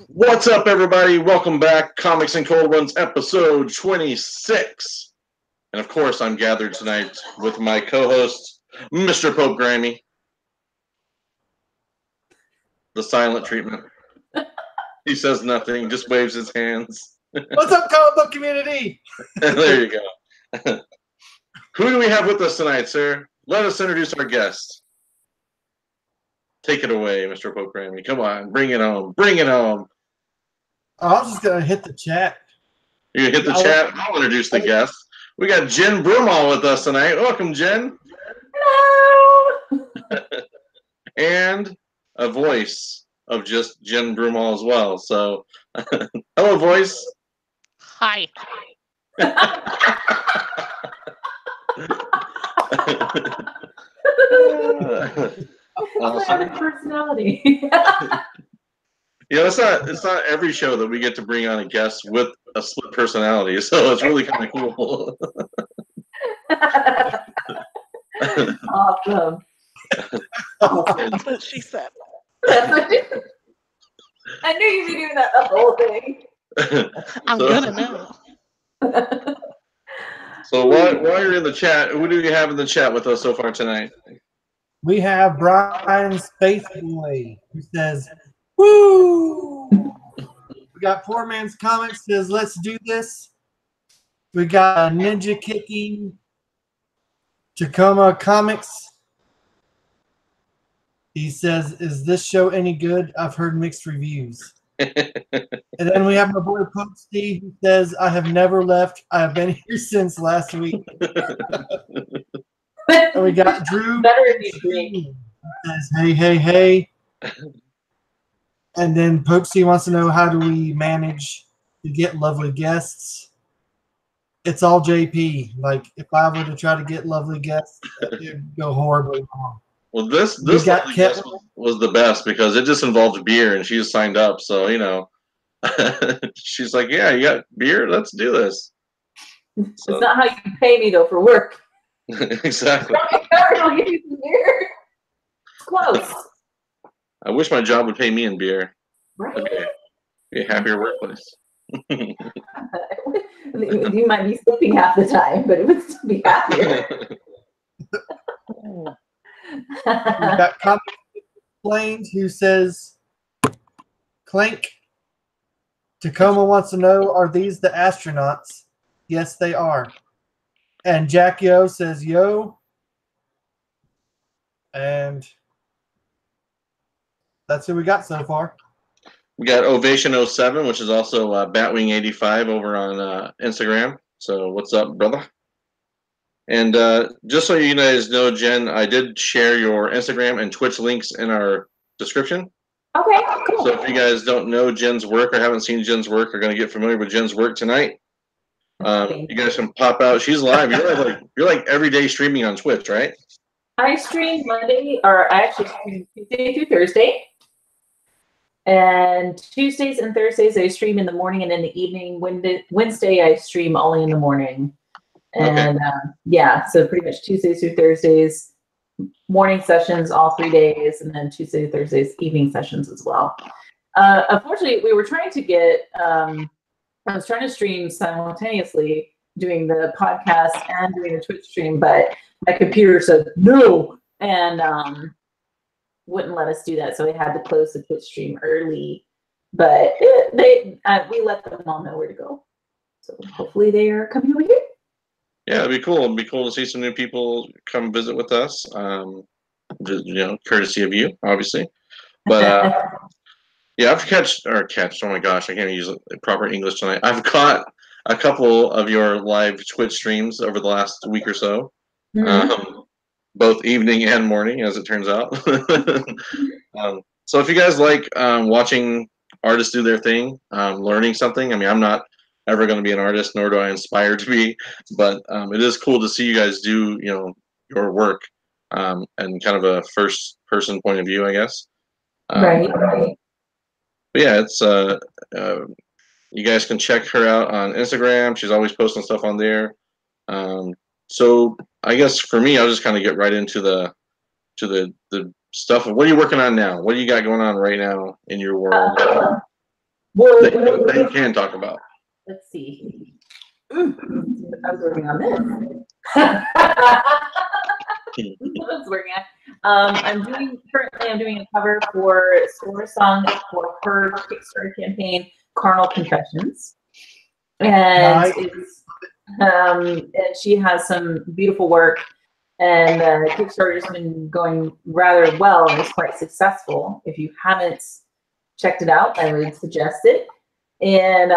What's up, everybody? Welcome back. Comics and Cold Ones, episode 26. And of course, I'm gathered tonight with my co-host, Mr. Pope Grammy. The silent treatment. He says nothing, just waves his hands. What's up, comic book community? There you go. Who do we have with us tonight, sir? Let us introduce our guest. Take it away, Mr. Pope Grammy. Come on, bring it home. Bring it home. I was just going to hit the chat. You hit the chat. I'll introduce the guest. We got Jen Broomall with us tonight. Welcome, Jen. Hello. And a voice of just Jen Broomall as well. So, hello, voice. Hi. Awesome. Personality. Yeah, it's not every show that we get to bring on a guest with a split personality, so it's really kind of cool. Awesome. That's what she said. I knew you'd be doing that the whole thing. I'm gonna know. So while you're in the chat, who do you have in the chat with us so far tonight? We have Brian Spaceboy, who says, "Woo!" We got Poor Man's Comics says, "Let's do this." We got Ninja Kicking Tacoma Comics. He says, "Is this show any good? I've heard mixed reviews." And then we have my boy Pope Steve, who says, "I have never left. I have been here since last week." And we got Drew. Better if you drink. He says, "Hey, hey, hey." And then Pope Steve wants to know, how do we manage to get lovely guests? It's all JP. Like, if I were to try to get lovely guests, it would go horribly wrong. Well, this lovely guest was the best because it just involved beer, and she just signed up. So, you know, she's like, "Yeah, you got beer? Let's do this." So. It's not how you pay me, though, for work. Exactly. I'll give you some beer. It's close. I wish my job would pay me in beer. Right? Okay. Be a happier workplace. You might be sleeping half the time, but it would still be happier. We've got Comic Plains, who says, "Clank. Tacoma wants to know, are these the astronauts?" Yes, they are. And Jack Yo says, "Yo." And that's who we got so far. We got Ovation 07, which is also Batwing 85 over on Instagram. So what's up, brother? And just so you guys know, Jen, I did share your Instagram and Twitch links in our description. Okay, cool. So if you guys don't know Jen's work or haven't seen Jen's work, are going to get familiar with Jen's work tonight. You guys can pop out. She's live. You're like every day streaming on Twitch, right? I stream Monday, or I actually stream Tuesday through Thursday. And Tuesdays and Thursdays I stream in the morning and in the evening. Wednesday I stream only in the morning. And yeah, so pretty much Tuesdays through Thursdays, morning sessions all 3 days, and then Tuesday to Thursdays, evening sessions as well. Unfortunately, we were trying to get, I was trying to stream simultaneously, doing the podcast and doing the Twitch stream, but my computer said no, and wouldn't let us do that, so we had to close the Twitch stream early. But we let them all know where to go, so hopefully they are coming over here. Yeah, it'd be cool. It'd be cool to see some new people come visit with us. Just, you know, courtesy of you, obviously. But yeah, I've catched. Oh my gosh, I can't use proper English tonight. I've caught a couple of your live Twitch streams over the last week or so, both evening and morning, as it turns out. So if you guys like watching artists do their thing, learning something. I mean, I'm not ever going to be an artist, nor do I aspire to be, but it is cool to see you guys do, you know, your work and kind of a first person point of view, I guess. Right. But yeah, it's you guys can check her out on Instagram. She's always posting stuff on there. So I guess for me, I'll just kind of get right into the stuff. What are you working on now? What do you got going on right now in your world Well, that you can talk about? Let's see. I was working on this. I was working on. I'm doing a cover for Sora song for her Kickstarter campaign, Carnal Confessions, and it's and she has some beautiful work. And Kickstarter's been going rather well and is quite successful. If you haven't checked it out, I would suggest it. And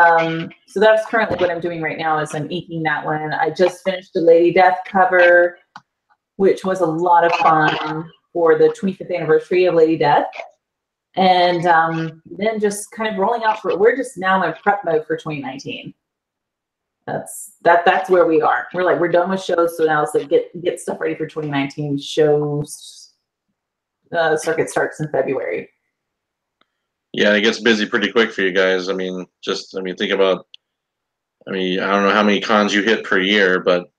so that's currently what I'm doing right now is I'm inking that one. I just finished the Lady Death cover, which was a lot of fun for the 25th anniversary of Lady Death. And then just kind of rolling out we're just now in prep mode for 2019. That's where we are. We're done with shows, so now it's like get stuff ready for 2019 shows. Circuit starts in February. Yeah, it gets busy pretty quick for you guys. I mean, think about. I mean, I don't know how many cons you hit per year, but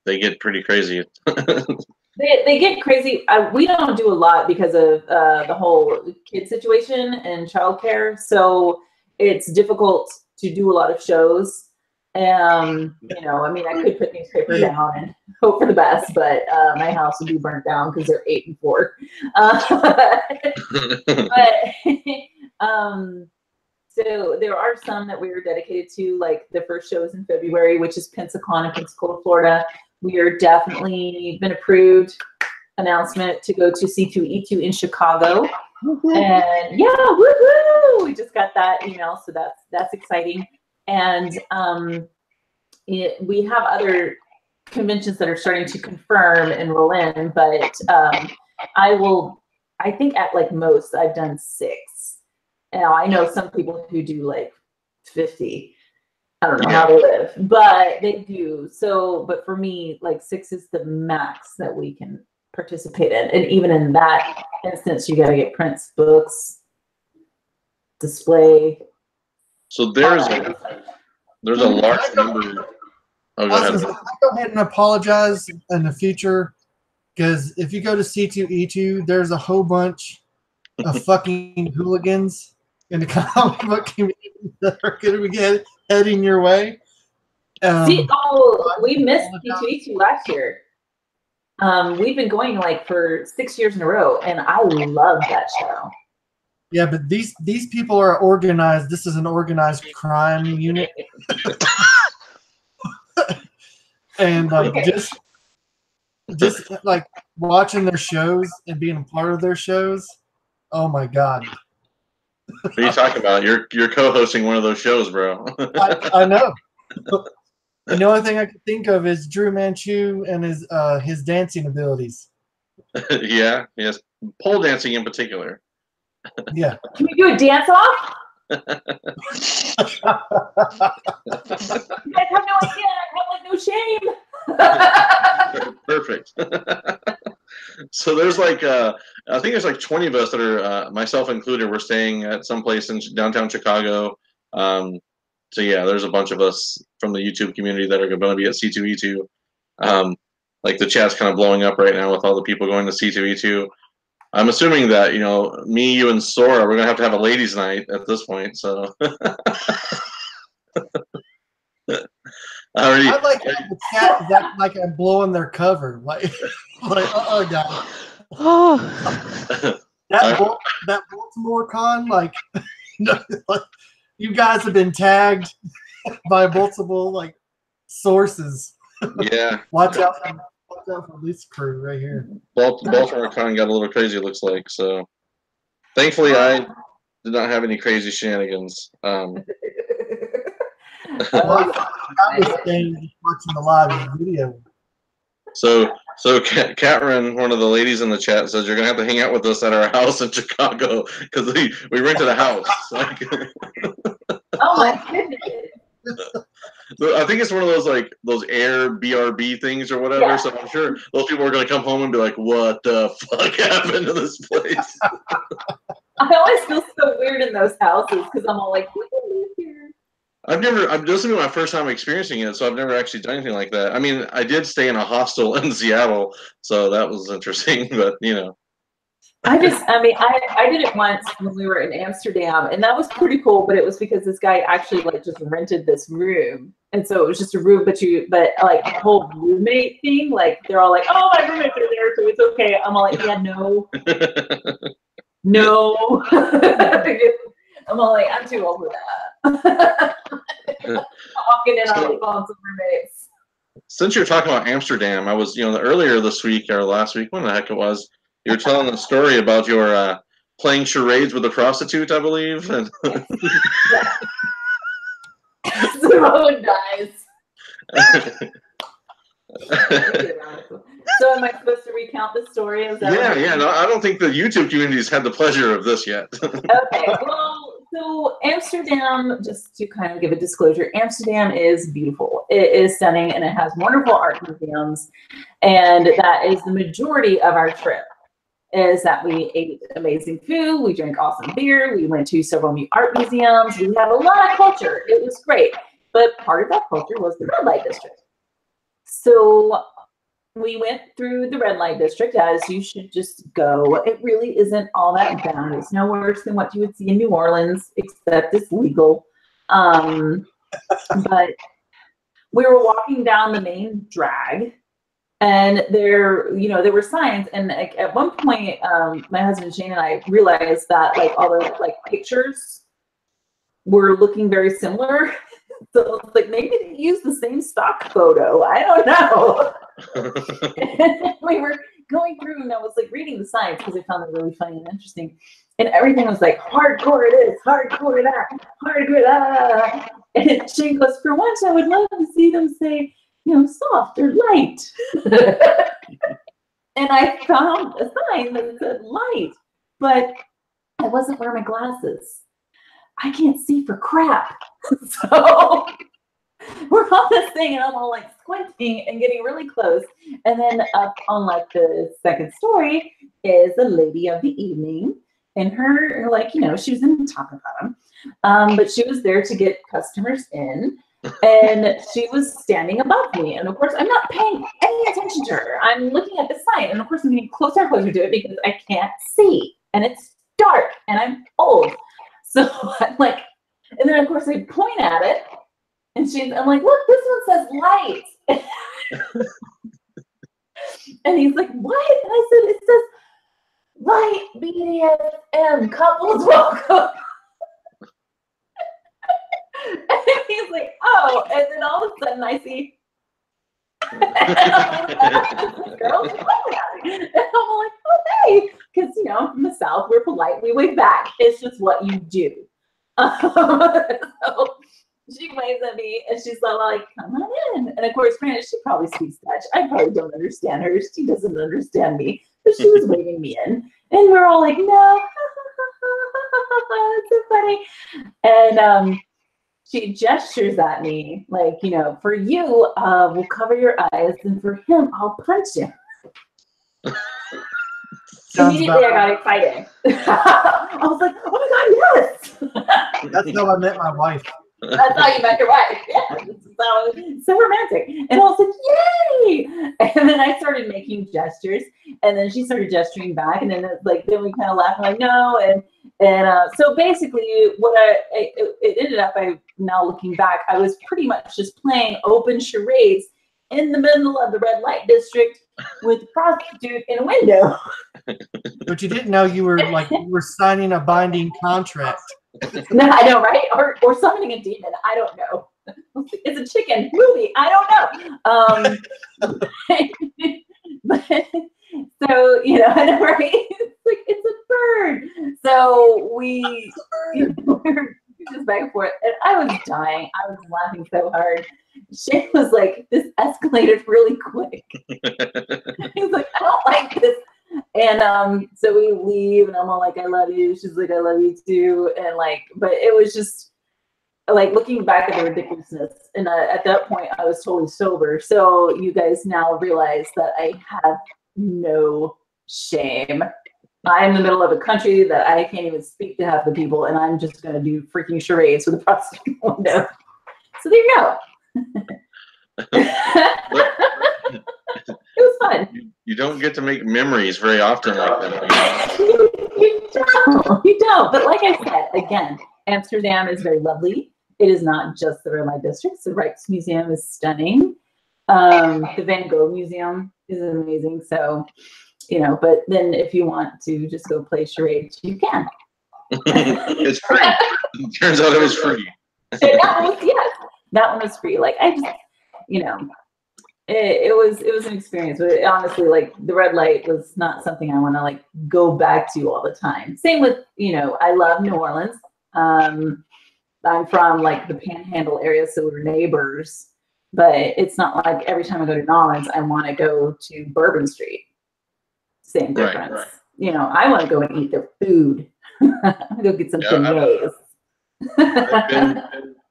they get pretty crazy. They get crazy. We don't do a lot because of the whole kid situation and childcare, so it's difficult to do a lot of shows. You know, I mean, I could put newspaper down and hope for the best, but my house would be burnt down because they're 8 and 4. So there are some that we are dedicated to, like the first show is in February, which is Pensacon in Pensacola, Florida. We are definitely been approved. Announcement to go to C2E2 in Chicago, and yeah, woohoo! We just got that email, so that's exciting. And we have other conventions that are starting to confirm and roll in, but I think at like most I've done 6. Now I know some people who do like 50. I don't know how they live, but they do. So, but for me, like 6 is the max that we can participate in. And even in that instance, you got to get prints, books, display. So there's a large number. Oh, go ahead. Go ahead and apologize in the future, because if you go to C2E2, there's a whole bunch of fucking hooligans in the comic book community that are going to be heading your way. We missed C2E2 last year. We've been going like for 6 years in a row, and I love that show. Yeah, but these people are organized. This is an organized crime unit. And like just like watching their shows and being a part of their shows, oh my god! What are you talking about? You're co-hosting one of those shows, bro. I know. And the only thing I can think of is Drew Manchu and his dancing abilities. Yeah, yes, pole dancing in particular. Yeah. Can we do a dance off? You guys have no idea. I have like no shame. Perfect. So there's like I think there's like 20 of us that are myself included. We're staying at some place in downtown Chicago. So yeah, there's a bunch of us from the YouTube community that are going to be at C2E2. Like the chat's kind of blowing up right now with all the people going to C2E2. I'm assuming that, you know, me, you, and Sora, we're going to have a ladies' night at this point. So I'd like to have the chat that like I'm blowing their cover. Like God. Oh. That Baltimore con, like, you guys have been tagged by multiple like sources. Yeah. Watch out for this crew right here. Baltimore con got a little crazy, it looks like. So thankfully I did not have any crazy shenanigans. I was watching the live video. So Catherine, one of the ladies in the chat, says you're gonna have to hang out with us at our house in Chicago because we rented a house. Like, oh my goodness! I think it's one of those like those Airbnb things or whatever. Yeah. So I'm sure those people are gonna come home and be like, "What the fuck happened to this place?" I always feel so weird in those houses because I'm all like, "We can live here." This will be my first time experiencing it, so I've never actually done anything like that. I mean, I did stay in a hostel in Seattle, so that was interesting, but you know. I mean, I did it once when we were in Amsterdam, and that was pretty cool. But it was because this guy actually like just rented this room, and so it was just a room. But like the whole roommate thing, like they're all like, "Oh, my roommates are there, so it's okay." I'm all like, "Yeah, no, no." I'm all like, "I'm too old for that." Walking in on some roommates. Since you're talking about Amsterdam, I was, earlier this week or last week, when the heck it was, you were telling a story about your playing charades with a prostitute, I believe. And Simone dies. So am I supposed to recount the story? Yeah. No, I don't think the YouTube community's had the pleasure of this yet. Okay. Well, so Amsterdam, just to kind of give a disclosure, Amsterdam is beautiful. It is stunning, and it has wonderful art museums. And that is the majority of our trip, is that we ate amazing food, we drank awesome beer, we went to several art museums, we had a lot of culture. It was great. But part of that culture was the red light district. So we went through the red light district, as you should just go. It really isn't all that bad. It's no worse than what you would see in New Orleans, except it's legal. But we were walking down the main drag, and there were signs. And like at one point, my husband Shane and I realized that like all the like pictures were looking very similar. So like maybe they used the same stock photo. I don't know. We were going through, and I was like reading the signs because I found it really funny and interesting. And everything was like hardcore this, hardcore that, hardcore that. And Shane goes, for once, I would love to see them say, soft or light. And I found a sign that said light, but I wasn't wearing my glasses. I can't see for crap. So we're on this thing, and I'm all like squinting and getting really close. And then up on like the second story is the lady of the evening, and her like, she was in the top of them. But she was there to get customers in, and she was standing above me. And of course, I'm not paying any attention to her. I'm looking at the sign, and of course, I'm getting closer and closer to it because I can't see, and it's dark, and I'm old. So I'm like, and then of course I point at it, and I'm like, look, this one says light. And he's like, what? And I said, it says light BDSM couples welcome. And he's like, oh, and then all of a sudden I see girls, and I'm like, oh hey, because from the South, we're polite, we wave back. It's just what you do. So she waves at me, and she's like, come on in. And of course, granted, she probably speaks Dutch. I probably don't understand her. She doesn't understand me, but she was waving me in, and we're all like, no, it's so funny. And she gestures at me like, for you, we'll cover your eyes, and for him, I'll punch him. Immediately, I got excited. I was like, oh my God, yes! That's how I met my wife. That's how you met your wife. Yeah, so romantic. And I was like, yay! And then I started making gestures, and then she started gesturing back, and then then we kind of laughed, like, no, and so basically, what it ended up, now looking back, I was pretty much just playing open charades in the middle of the red light district with a prostitute in a window. But you didn't know you were signing a binding contract. No, I know, right? Or summoning a demon. I don't know. It's a chicken movie. I don't know. But so I know, right? It's like it's a bird. So we were just back and forth, and I was dying. I was laughing so hard. Shane was like, "This escalated really quick." He's like, "I don't like this." And so we leave, and I'm all like, I love you. She's like, I love you too. And but it was just looking back at the ridiculousness. And at that point, I was totally sober. So you guys now realize that I have no shame. I'm in the middle of a country that I can't even speak to half the people, and I'm just going to do freaking charades with a prostitute window. So there you go. was fun. You don't get to make memories very often like that. You don't. But like I said, again, Amsterdam is very lovely. It is not just the red light districts. The Rijksmuseum is stunning. The Van Gogh Museum is amazing. So, but then if you want to just go play charades, you can. It's free. It turns out it was free. That one was free. Like I just, it was an experience. But honestly, like the red light was not something I want to like go back to all the time. Same with, I love New Orleans. I'm from like the Panhandle area, so we're neighbors. But it's not like every time I go to New Orleans, I want to go to Bourbon Street. Same difference. Right. I want to go and eat their food. I'm gonna go get some beignets.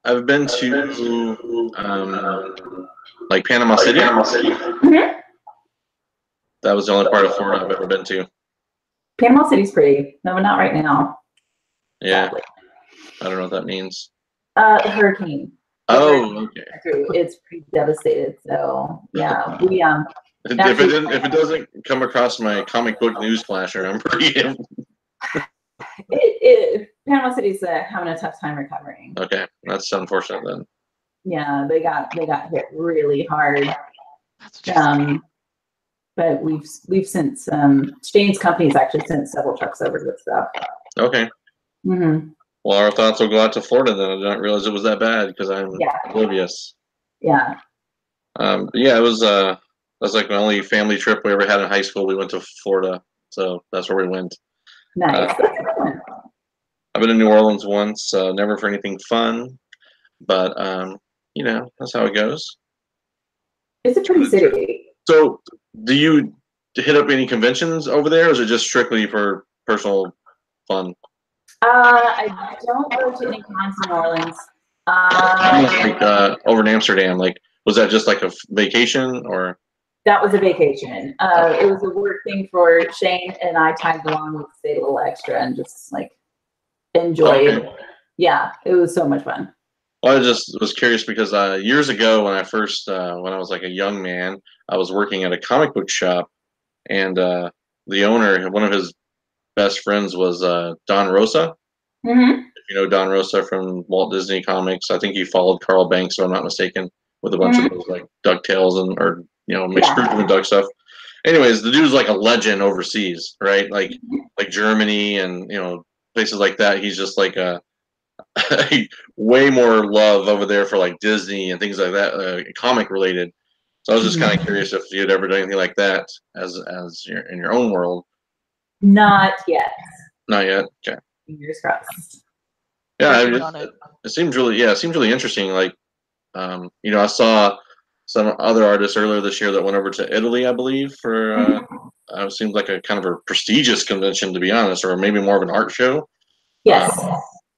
I've been to like Panama City. Mm-hmm. That was the only part of Florida I've ever been to. Panama City's pretty. No, not right now. Yeah. Sadly. I don't know what that means. Hurricane. Oh, okay. It's pretty devastated. So yeah, we if it doesn't come across my comic book news flasher, I'm pretty. Panama City's having a tough time recovering. Okay, that's unfortunate then. Yeah, they got hit really hard. But we've since Shane's company's actually sent several trucks over to this stuff. Okay. Mm-hmm. Well, our thoughts will go out to Florida then. I didn't realize it was that bad because I'm oblivious. Yeah. Yeah, it was that's like the only family trip we ever had in high school. We went to Florida, so that's where we went. Nice. I've been in New Orleans once, never for anything fun, but that's how it goes. It's a pretty city. So, do you hit up any conventions over there, or is it just strictly for personal fun? I don't go to any cons in New Orleans. Like over in Amsterdam, like was that just like a vacation or? That was a vacation. It was a work thing for Shane, and I tagged along with stayed a little extra and just like enjoyed. Okay. Yeah, it was so much fun. Well, I just was curious because years ago when I first when I was like a young man, I was working at a comic book shop, and the owner, one of his best friends was Don Rosa. Mm-hmm. If you know Don Rosa from Walt Disney Comics, I think he followed Carl Banks, if I'm not mistaken, with a bunch of those like DuckTales and Scrooge McDuck stuff. Anyways, the dude's like a legend overseas, right? Like Germany and places like that. He's just like a way more love over there for like Disney and things like that, comic related. So I was just kind of curious if you'd ever done anything like that as in your own world. Not yet. Not yet. Okay. Fingers crossed. Yeah, it seems really interesting. Like, I saw some other artists earlier this year that went over to Italy, I believe, for it seemed like a kind of a prestigious convention, to be honest, or maybe more of an art show. Yes.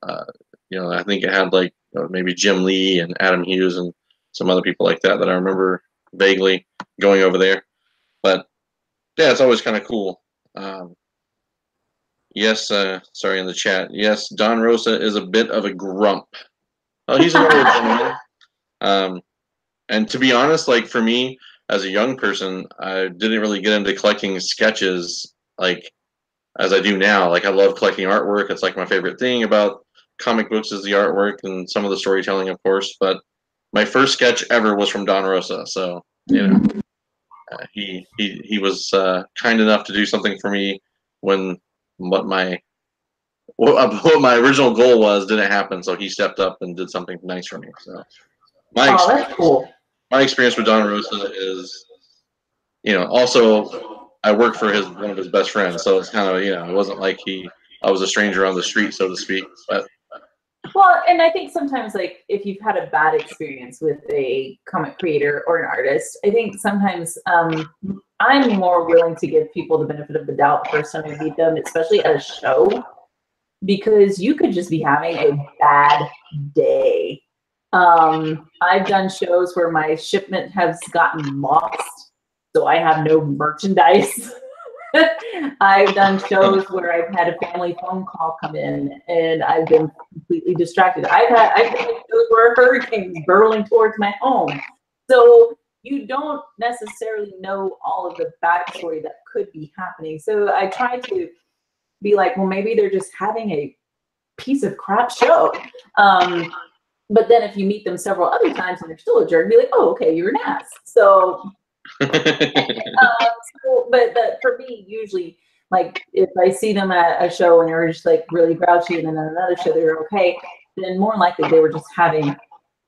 I think it had like maybe Jim Lee and Adam Hughes and some other people like that I remember vaguely going over there. But yeah, it's always kind of cool. Yes, sorry in the chat. Yes, Don Rosa is a bit of a grump. Oh, he's an older gentleman. And to be honest, like for me as a young person, I didn't really get into collecting sketches like as I do now. Like I love collecting artwork. It's like my favorite thing about comic books is the artwork and some of the storytelling, of course. But my first sketch ever was from Don Rosa, so he was kind enough to do something for me when what my original goal was didn't happen. So he stepped up and did something nice for me. So that's cool. My experience with Don Rosa is, also I worked for one of his best friends, so it's kind of it wasn't like I was a stranger on the street, so to speak. But well, and I think sometimes like if you've had a bad experience with a comic creator or an artist, I think sometimes I'm more willing to give people the benefit of the doubt the first time I meet them, especially at a show, because you could just be having a bad day. I've done shows where my shipment has gotten lost, so I have no merchandise. I've done shows where I've had a family phone call come in and I've been completely distracted. I've done shows where hurricanes burrowing towards my home. So, you don't necessarily know all of the backstory that could be happening. So I try to be like, well, maybe they're just having a piece of crap show. But then if you meet them several other times and they're still a jerk, be like, oh, okay, you're an ass. So, but for me, usually, like if I see them at a show and they're just like really grouchy, and then at another show they're okay, then more likely they were just having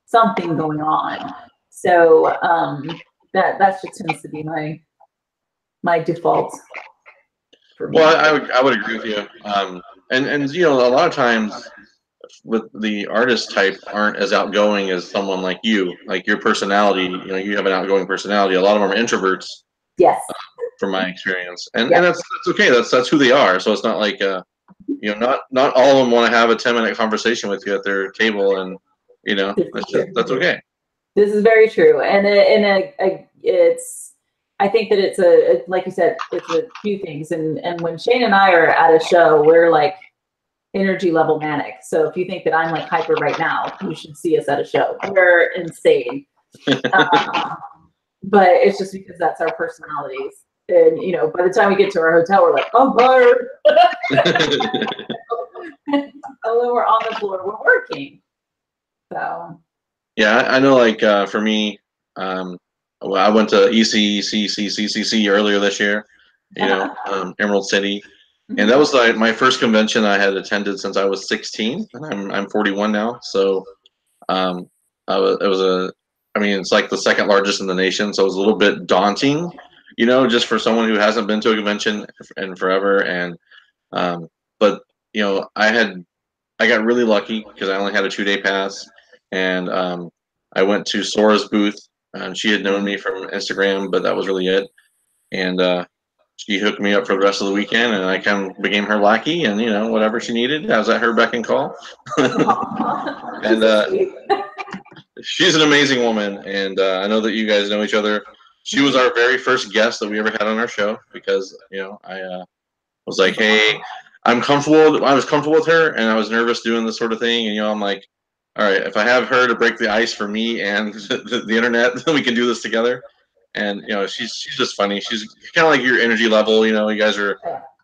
something going on. So that just tends to be my default. For me. Well, I would agree with you. And you know, a lot of times with the artist type aren't as outgoing as someone like you. Like your personality, you know, you have an outgoing personality. A lot of them are introverts. Yes. From my experience, and that's okay. That's who they are. So it's not like you know, not all of them want to have a 10-minute conversation with you at their table, and you know, that's okay. This is very true, and it's. I think that it's like you said, it's a few things, and when Shane and I are at a show, we're like energy level manic. So if you think that I'm like hyper right now, you should see us at a show. We're insane, but it's just because that's our personalities. And you know, by the time we get to our hotel, we're like, oh, bird. And when we're on the floor, we're working. So. Yeah, I know. Like for me, well, I went to ECCCCCC earlier this year. You know, Emerald City, and that was like my first convention I had attended since I was 16, and I'm 41 now. So, it was I mean, it's like the second largest in the nation, so it was a little bit daunting, you know, just for someone who hasn't been to a convention in forever. And but you know, I got really lucky because I only had a 2-day pass, and I went to Sora's booth. She had known me from Instagram, but that was really it. And she hooked me up for the rest of the weekend, and I kind of became her lackey, and you know, whatever she needed, I was at her beck and call. And she's an amazing woman, and I know that you guys know each other. She was our very first guest that we ever had on our show because you know I was like, hey, I was comfortable with her, and I was nervous doing this sort of thing, and you know, I'm like, all right, if I have her to break the ice for me and the internet, then we can do this together. And you know, she's just funny. She's kind of like your energy level. You know, you guys are,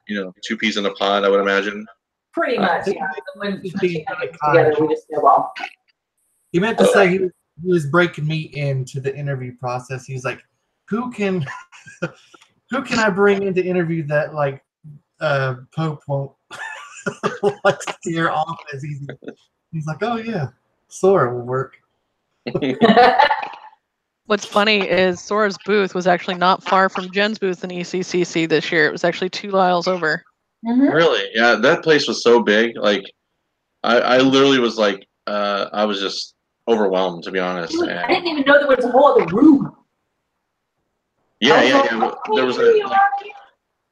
you know, two peas in a pod, I would imagine. Pretty much, yeah. When she and I get together, we just go well. He meant to say he was breaking me into the interview process. He's like, who can I bring in to interview that like Pope won't like steer off as easy? He's like, oh yeah, Sora will work. What's funny is Sora's booth was actually not far from Jen's booth in ECCC this year. It was actually 2 miles over. Really? Yeah, that place was so big. Like, I literally was like, I was just overwhelmed, to be honest. Dude, I didn't even know there was a whole other room. Yeah. There was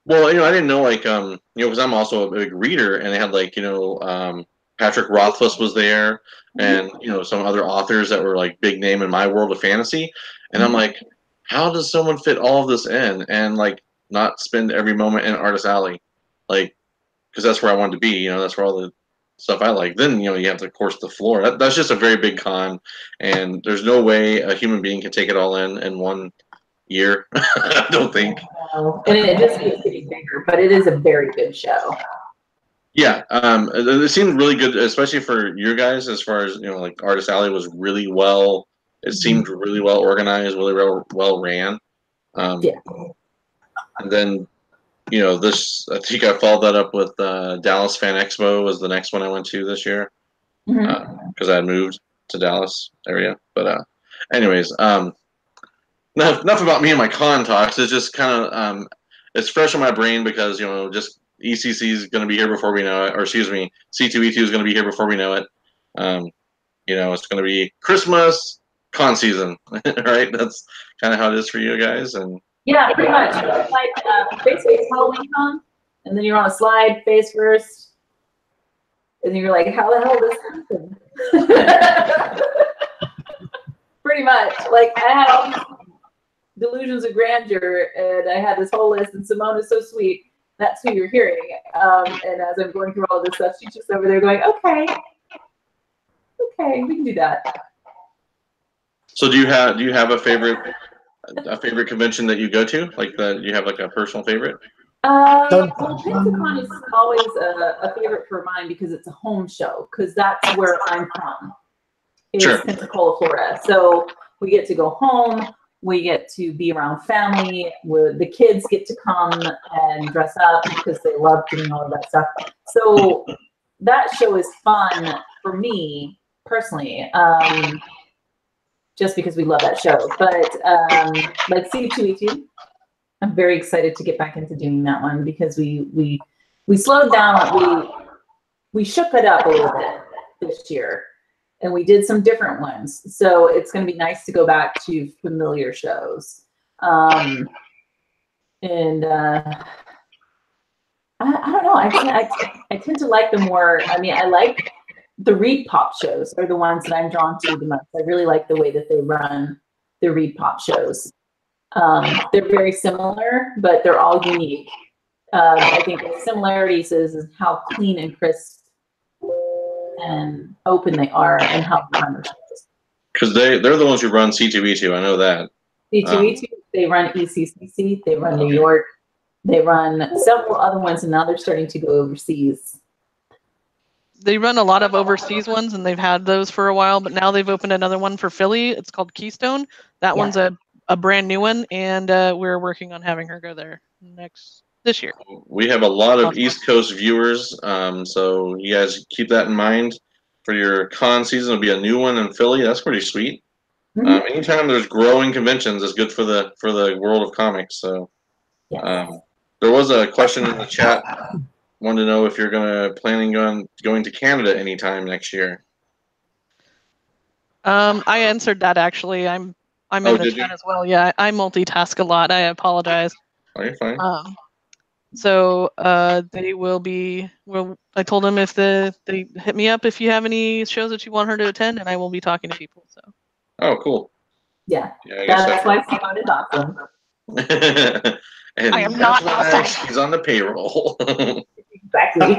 well, you know, I didn't know, like, you know, because I'm also a big reader, and they had, like, you know, Patrick Rothfuss was there, and, you know, some other authors that were, like, big name in my world of fantasy. And I'm like, how does someone fit all of this in and, like, not spend every moment in Artist Alley? Like, because that's where I wanted to be, you know, that's where all the stuff I like. Then, you know, you have to course the floor. That's just a very big con, and there's no way a human being can take it all in 1 year. I don't think. And it just keeps getting bigger, but it is a very good show. Yeah, it seemed really good, especially for you guys. As far as you know, like Artist Alley was really well. It seemed really well organized, really well ran. Yeah. And then, you know, this I think I followed that up with Dallas Fan Expo was the next one I went to this year because I had moved to Dallas area. But anyways, enough about me and my con talks. It's just kind of it's fresh in my brain because you know just ECC is going to be here before we know it, or excuse me, C2E2 is going to be here before we know it. You know, it's going to be Christmas con season, right? That's kind of how it is for you guys, and yeah, pretty much. Like basically it's Halloween con, and then you're on a slide face first, and you're like, how the hell did this happen? Pretty much. Like I had all these delusions of grandeur, and I had this whole list, and Simone is so sweet. That's who you're hearing. And as I'm going through all of this stuff, she's just over there going, okay, we can do that. So do you have a favorite a favorite convention that you go to? Like you have like a personal favorite? Well, Pensacon is always a favorite for mine because it's a home show, because that's where I'm from. It's Sure. Pensacola, Florida. So we get to go home. We get to be around family. The kids get to come and dress up because they love doing all of that stuff. So that show is fun for me personally, just because we love that show. But like C2E2, I'm very excited to get back into doing that one because we slowed down. We shook it up a little bit this year, and we did some different ones. So it's going to be nice to go back to familiar shows. I don't know. I tend to like the more. I mean, I like the Reed Pop shows are the ones that I'm drawn to the most. I really like the way that they run the Reed Pop shows. They're very similar, but they're all unique. I think the similarities is how clean and crisp and open they are, and how fun the show is. Because they're the ones who run C2E2. I know that. C2E2, they run ECCC, they run New York, they run several other ones, and now they're starting to go overseas. They run a lot of overseas ones, and they've had those for a while, but now they've opened another one for Philly. It's called Keystone. That one's a brand new one, and we're working on having her go there this year. We have a lot of East Coast viewers, so you guys keep that in mind for your con season. It'll be a new one in Philly. That's pretty sweet. Mm-hmm. Anytime there's growing conventions, it's good for the world of comics. So, there was a question in the chat. Wanted to know if you're planning on going to Canada anytime next year. I answered that actually. I'm in the chat as well. Yeah, I multitask a lot. I apologize. Oh, you're fine. So they will be. Well, I told them if they hit me up if you have any shows that you want her to attend, and I will be talking to people. So. Oh, cool. Yeah, that's why Simone is awesome. And I am not awesome. She's on the payroll. Exactly.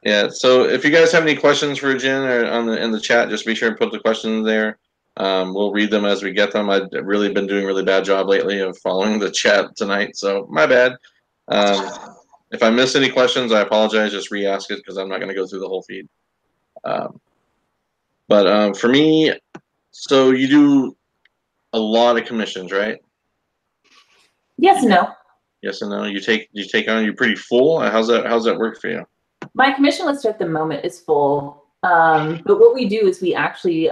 Yeah. So if you guys have any questions for Jen or in the chat, just be sure and put the questions there. We'll read them as we get them. I've really been doing a really bad job lately of following the chat tonight, so my bad. If I miss any questions, I apologize. Just re-ask it because I'm not going to go through the whole feed. But for me, so you do a lot of commissions, right? Yes and no. Yes and no. You take on. You're pretty full. How's that work for you? My commission list at the moment is full. But what we do is we actually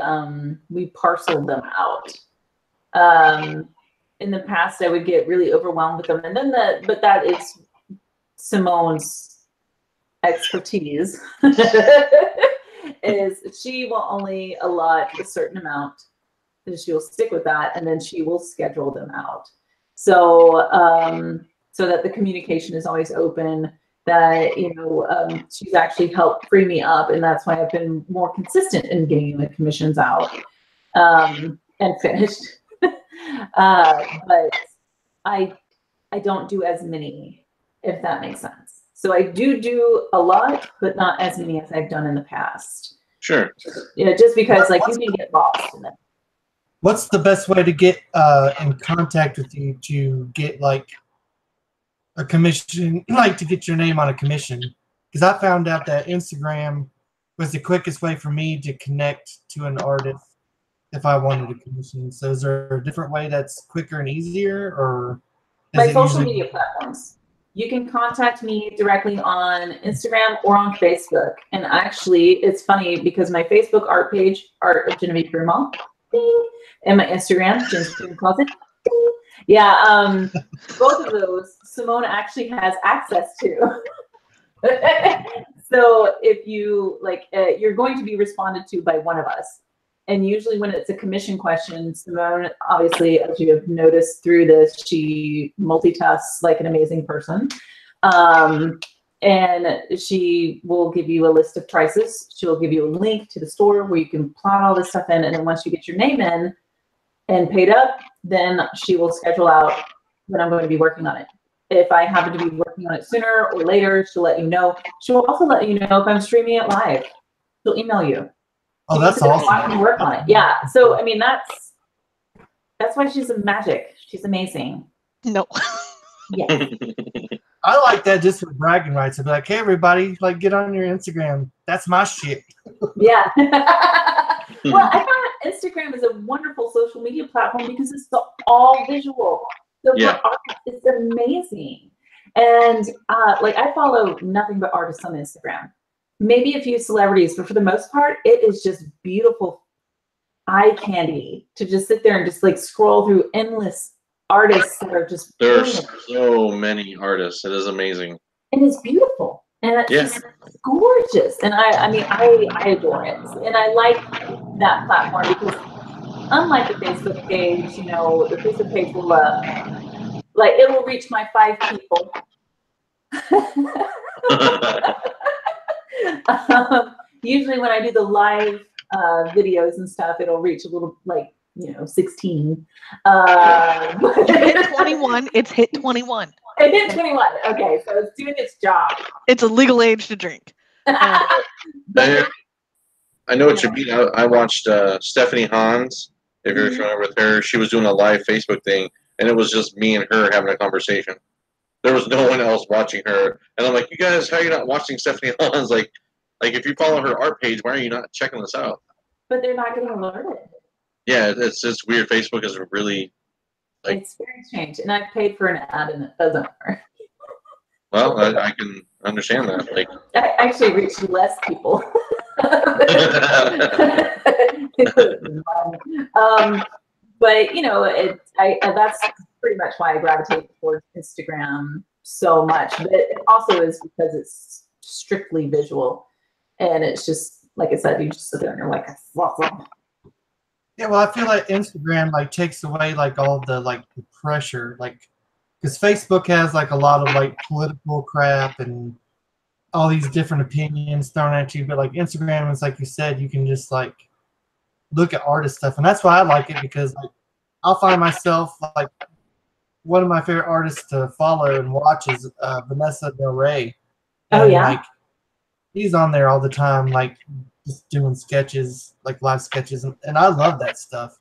we parcel them out. In the past, I would get really overwhelmed with them, and then but that is Simone's expertise. Is she will only allot a certain amount, and she will stick with that, and then she will schedule them out. So so that the communication is always open. That she's actually helped free me up, and that's why I've been more consistent in getting the commissions out and finished. But I don't do as many, if that makes sense. So I do a lot, but not as many as I've done in the past. Sure. Just because you can get lost in it. What's the best way to get in contact with you to get a commission, to get your name on a commission? Because I found out that Instagram was the quickest way for me to connect to an artist if I wanted a commission. So is there a different way that's quicker and easier, or my social media platforms? You can contact me directly on Instagram or on Facebook. And actually, it's funny because my Facebook art page, Art of Jen Broomall, and my Instagram, Jen's Dream Closet. Yeah, both of those Simone actually has access to. So if you you're going to be responded to by one of us. And usually when it's a commission question, Simone, obviously, as you have noticed through this, she multitasks like an amazing person. And she will give you a list of prices. She'll give you a link to the store where you can plot all this stuff in. And then once you get your name in and paid up, then she will schedule out when I'm going to be working on it. If I happen to be working on it sooner or later, she'll let you know. She'll also let you know if I'm streaming it live. She'll email you. Oh, that's awesome. I can work on it. Yeah. So, I mean, That's why she's a magic. She's amazing. No. Yeah. I like that just for bragging rights. I'd be like, hey, everybody, like, get on your Instagram. That's my shit. Yeah. Well, I found Instagram is a wonderful social media platform because it's all visual. So Yeah. for artists, it's amazing. And like I follow nothing but artists on Instagram. Maybe a few celebrities, but for the most part, it is just beautiful eye candy to just sit there and just like scroll through endless artists that are just There's brilliant. so many artists. It is amazing. And it's beautiful. And it's Yeah. just gorgeous. And I mean, I adore it. And I like that platform because unlike the Facebook page, you know, the Facebook page will like it will reach my 5 people. Usually when I do the live videos and stuff, it'll reach a little like, you know, 16. It hit 21. It's hit 21. It hit 21. Okay, so it's doing its job. It's a legal age to drink. But I know what you mean. I watched Stephanie Hans. If you're familiar with her, she was doing a live Facebook thing, and it was just me and her having a conversation. There was no one else watching her, and I'm like, "You guys, how are you not watching Stephanie Hans? Like if you follow her art page, why are you not checking this out?" but they're not getting alerted. Yeah, it's just weird. Facebook is really like. It's very strange. And I've paid for an ad and it doesn't work. Well, I can understand that. Like, I actually reached less people. But you know, that's pretty much why I gravitate towards Instagram so much. But it also is because it's strictly visual, and it's just like I said, you just sit there and you're like, Yeah, well, I feel like Instagram like takes away like all the like the pressure, like because Facebook has like a lot of like political crap and all these different opinions thrown at you, but like Instagram is like you said, you can just like look at artist stuff, and that's why I like it because like I'll find myself like one of my favorite artists to follow and watch is Vanessa Del Rey. Oh, And, yeah? like he's on there all the time, like just doing sketches, like live sketches, and I love that stuff.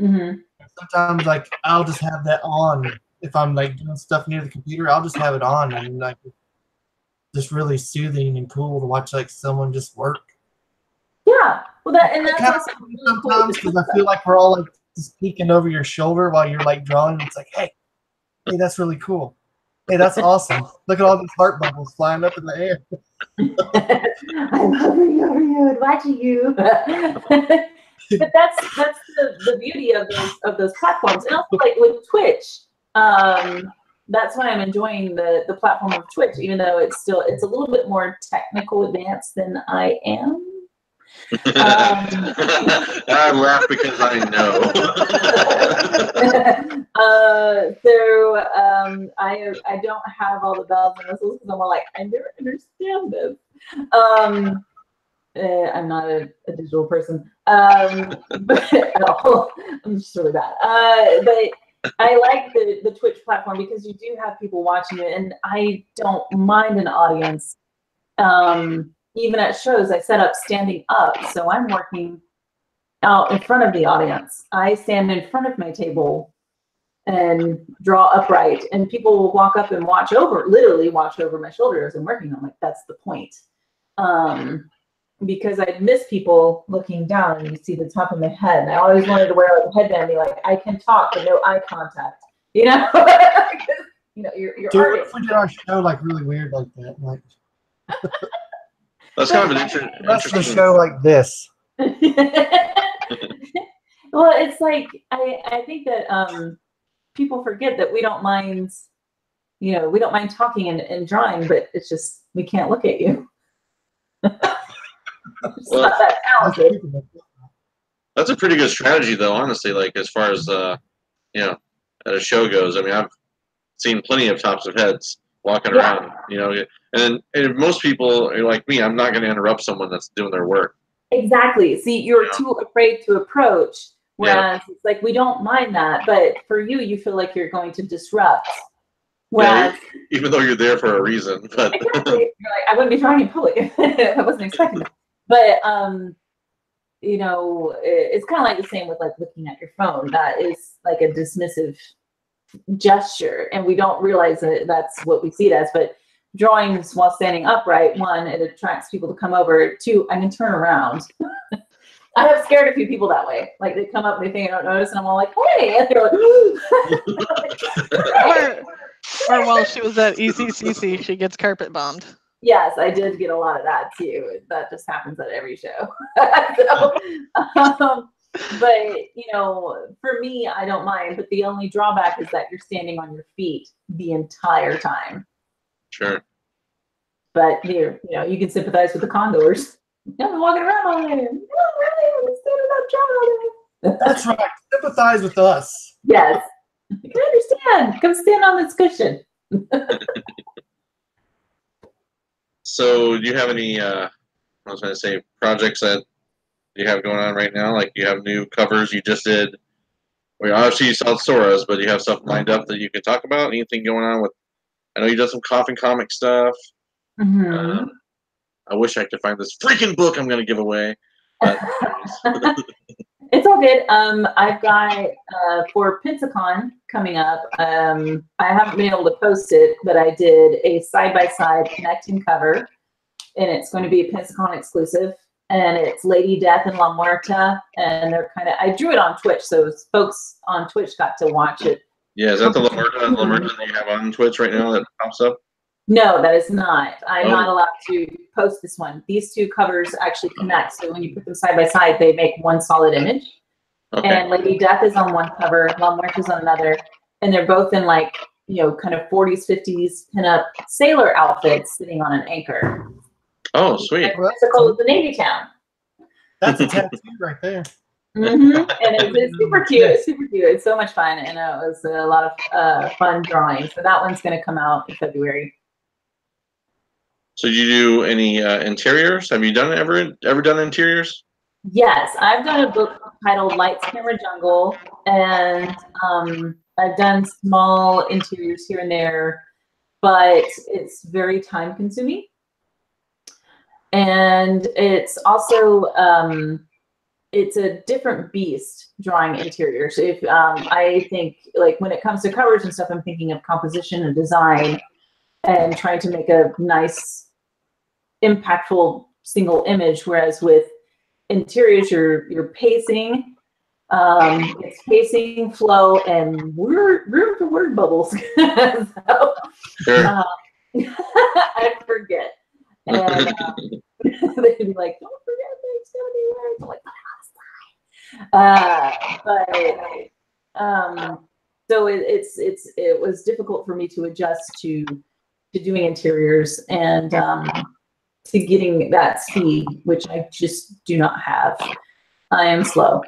Mm-hmm. Sometimes like I'll just have that on if I'm like doing stuff near the computer. I'll just have it on, and like just really soothing and cool to watch like someone just work. Yeah, well, that's Kind of also really cool. sometimes because I feel like we're all like just peeking over your shoulder while you're like drawing. It's like, hey, that's really cool. Hey, that's awesome. Look at all these heart bubbles flying up in the air. I'm hovering over you and watching you. But that's the beauty of those platforms, and also like with Twitch. That's why I'm enjoying the platform of Twitch, even though it's a little bit more technical advanced than I am. I laugh because I know. I don't have all the bells and whistles because I'm all like, I never understand this. I'm not a digital person, but at all. I'm just really bad. But I like the Twitch platform because you do have people watching it, and I don't mind an audience. Even at shows, I set up standing up, so I'm working out in front of the audience. I stand in front of my table and draw upright, and people will walk up and literally watch over my shoulder as I'm working. I'm like, that's the point. Because I miss people looking down and you see the top of my head. And I always wanted to wear like a headband and be like, I can talk, but no eye contact. You know? Because, you know, you're Dude, if we did our show like really weird like that, like That's kind of an let's interesting the show like this. Well, it's like I think that people forget that we don't mind, you know, we don't mind talking and drawing, but it's just we can't look at you. It's not that talented. That's a pretty good strategy, though. Honestly, like as far as you know, at a show goes. I mean, I've seen plenty of tops of heads walking around. You know, and most people are like me. I'm not going to interrupt someone that's doing their work. Exactly. See, you're too afraid to approach. Whereas it's like we don't mind that, but for you, you feel like you're going to disrupt. Whereas, even though you're there for a reason, but exactly, you're like, I wouldn't be drawing in public if I wasn't expecting it. But you know, it's kind of like the same with like looking at your phone. That is like a dismissive gesture, and we don't realize that that's what we see it as. But drawings while standing upright, one, it attracts people to come over. Two, I can turn around. I have scared a few people that way. Like they come up and they think I don't notice, and I'm all like, "Hey!" And they're like, or while she was at ECCC, she gets carpet bombed. yes, I did get a lot of that too. That just happens at every show. So, but you know, for me, I don't mind. But the only drawback is that you're standing on your feet the entire time. Sure. But you know, you can sympathize with the condors. I'm walking around all day. No, really, I'm standing up drawing all day. That's right. Sympathize with us. Yes, I can understand. Come stand on this cushion. So, do you have any? I was going to say projects that you have going on right now. Like you have new covers you just did. Well, obviously you saw Sora's, but you have stuff lined up that you can talk about. Anything going on with? I know you did some coffin comic stuff. Mm-hmm. I wish I could find this freaking book I'm going to give away. But It's all good. I've got for Pensacon coming up. I haven't been able to post it, but I did a side-by-side connecting cover, and it's going to be a Pensacon exclusive. And it's Lady Death and La Muerta, and they're kind of. I drew it on Twitch, so folks on Twitch got to watch it. yeah, is that the La Muerta that you have on Twitch right now that pops up? No, that is not. I'm not allowed to post this one. These two covers actually connect. So when you put them side by side, they make one solid image. Okay. And Lady Death is on one cover, La Muerte is on another. And they're both in like, you know, kind of 40s, 50s pinup sailor outfits sitting on an anchor. Oh, sweet. Mexico is the Navy town. That's a tattoo right there. Mm-hmm. And it's super cute. It's super cute. It's so much fun. And it was a lot of fun drawing. So that one's going to come out in February. So did you do any interiors? Have you done ever done interiors? Yes, I've done a book titled Lights, Camera, Jungle, and I've done small interiors here and there, but it's very time consuming. And it's also, it's a different beast drawing interiors. If I think like when it comes to covers and stuff, I'm thinking of composition and design and trying to make a nice, impactful single image. Whereas with interiors, you're pacing, it's pacing, flow, and room for word bubbles. So, Sure. I forget. And they'd be like, "Don't forget there's gonna be words." I'm like, so it was difficult for me to adjust to doing interiors and to getting that speed, which I just do not have. I am slow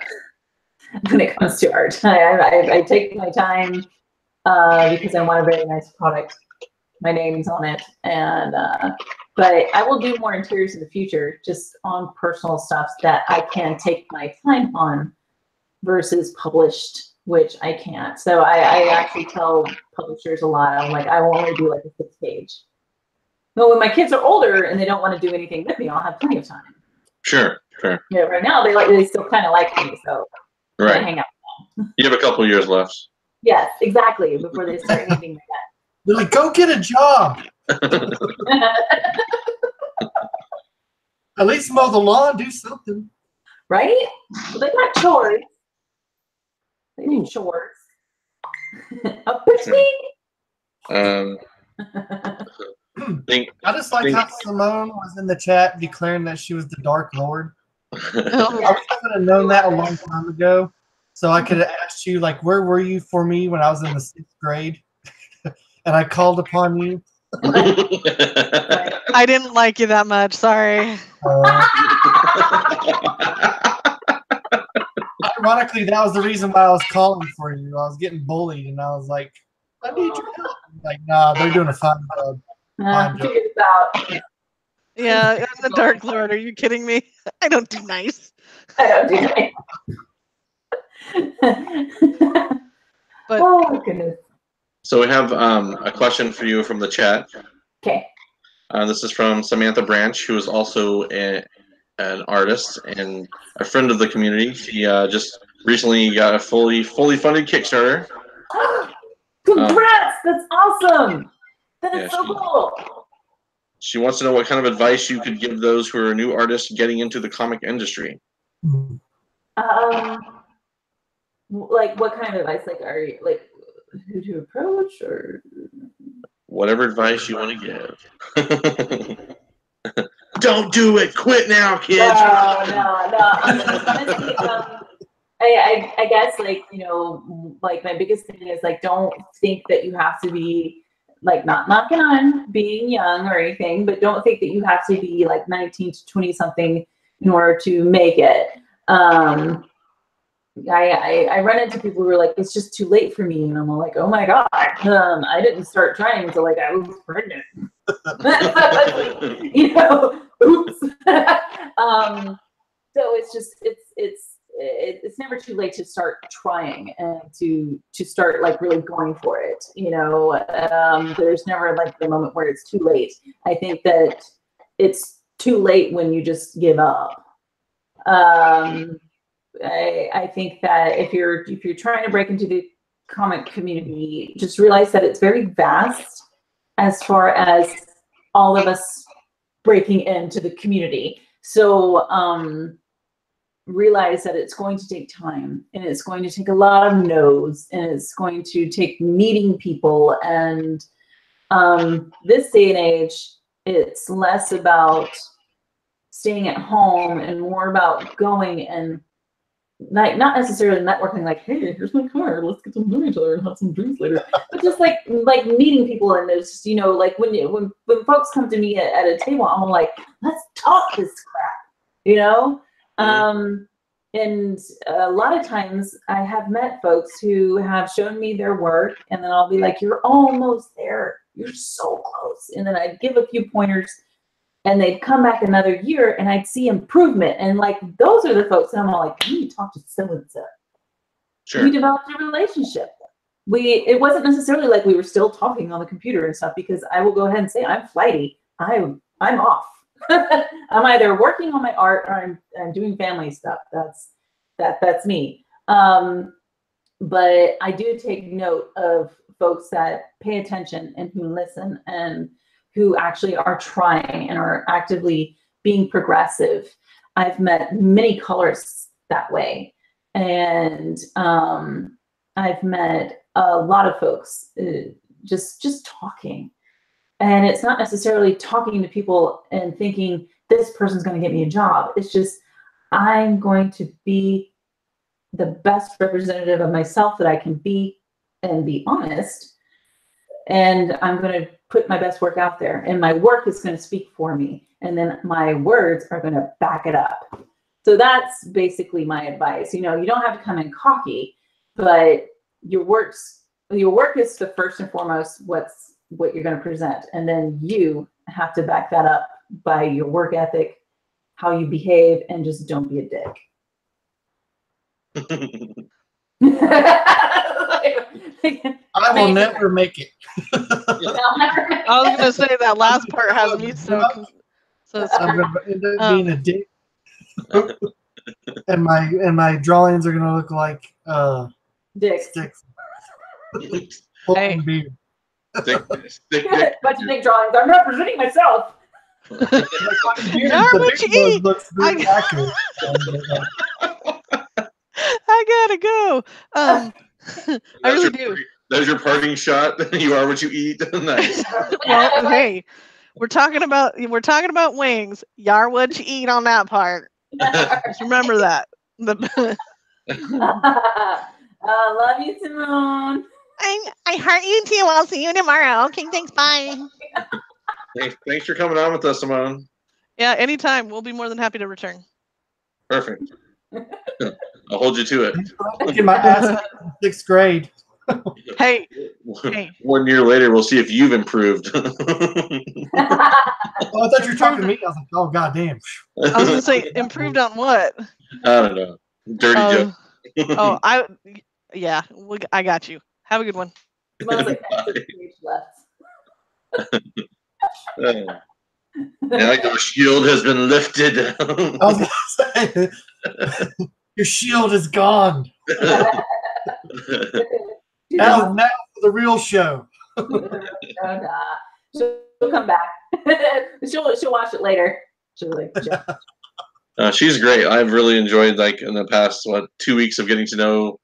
when it comes to art. I take my time because I want a very nice product. My name's on it, and but I will do more interiors in the future, just on personal stuff that I can take my time on versus published, which I can't. So I actually tell publishers a lot. I'm like, I will only do like a 6-page. But when my kids are older and they don't want to do anything with me, I'll have plenty of time. Sure. Yeah, right now they still kind of like me, so Right. I hang out with them. You have a couple years left. Yes, exactly. Before they start hating They're like, go get a job. that. At least mow the lawn, do something. Right? Well, they got chores. They need chores. Think I just like how Simone was in the chat declaring that she was the Dark Lord. I Oh, wish I would have known that a long time ago, so I could have asked you, like, where were you for me when I was in the 6th grade? And I called upon you. I didn't like you that much. Sorry. Ironically, that was the reason why I was calling for you. I was getting bullied, and I was like, I need your help. Like, nah, they're doing a fine job. Figure this out. Yeah, I'm the Dark Lord. Are you kidding me? I don't do nice. I don't do that. But Oh goodness. So we have a question for you from the chat. Okay. This is from Samantha Branch, who is also an artist and a friend of the community. She just recently got a fully funded Kickstarter. Congrats! That's awesome. That is Yeah, so cool. She wants to know what kind of advice you could give those who are new artists getting into the comic industry. Like what kind of advice? Like, are you like who to approach or whatever advice you want to give? Don't do it! Quit now, kids! No. Honestly, I guess like like my biggest thing is like don't think that you have to be like not knocking on being young or anything, but don't think that you have to be like 19 to 20 something in order to make it. I run into people who are like, it's just too late for me, and I'm like, oh my god, I didn't start trying until like I was pregnant. Oops. So it's just it's never too late to start trying and to start like really going for it. There's never like the moment where it's too late. I think that it's too late when you just give up. I think that if you're trying to break into the comic community, just realize that it's very vast as far as all of us breaking into the community. So realize that it's going to take time, and it's going to take a lot of no's, and it's going to take meeting people. And this day and age, it's less about staying at home and more about going and not necessarily networking, like, hey, here's my card, let's get to know each other and have some drinks later, but just like meeting people. And there's just, like when folks come to me at a table, I'm like, let's talk this crap, and a lot of times I have met folks who have shown me their work, and then I'll be like, you're almost there, you're so close, and then I'd give a few pointers, and they'd come back another year and I'd see improvement. And like, those are the folks that I'm all like, you need to talk to so-and-so. Sure. We developed a relationship. It wasn't necessarily like we were still talking on the computer and stuff, because I will go ahead and say, I'm flighty. I'm off. I'm either working on my art or I'm doing family stuff. That's me. But I do take note of folks that pay attention and who listen and who actually are trying and are actively being progressive. I've met many colorists that way. And I've met a lot of folks just talking. And it's not necessarily talking to people and thinking this person's going to get me a job. It's just, I'm going to be the best representative of myself that I can be and be honest. And I'm going to put my best work out there, and my work is going to speak for me. And then my words are going to back it up. So that's basically my advice. You don't have to come in cocky, but your work is the first and foremost what you're going to present. And then you have to back that up by your work ethic, how you behave, and just don't be a dick. I will never make it. I was gonna say that last part has me so I'm gonna end up being a dick, and my drawings are gonna look like dicks. Sticks. Hey. Dick. Bunch of dick drawings. I'm representing myself. I gotta go. I really do. There's your parting shot. You are what you eat. Nice. Well, hey, we're talking about wings. You are what you eat on that part. Just remember that. Love you, Simone. I heart you too. I'll see you tomorrow. Okay, thanks. Bye. Thanks for coming on with us, Simone. Yeah, anytime. We'll be more than happy to return. Perfect. I'll hold you to it. Get my ass in 6th grade. Hey. 1 year later, we'll see if you've improved. Oh, I thought you were talking to me. I was like, oh, goddamn. I was going to say, improved on what? I don't know. Dirty joke. I got you. Have a good one. Smells like extra page left. Yeah, like the shield has been lifted. I was gonna say, your shield is gone. Now for the real show. She'll come back. she'll watch it later. She'll be like, she's great. I've really enjoyed, like, in the past 2 weeks of getting to know,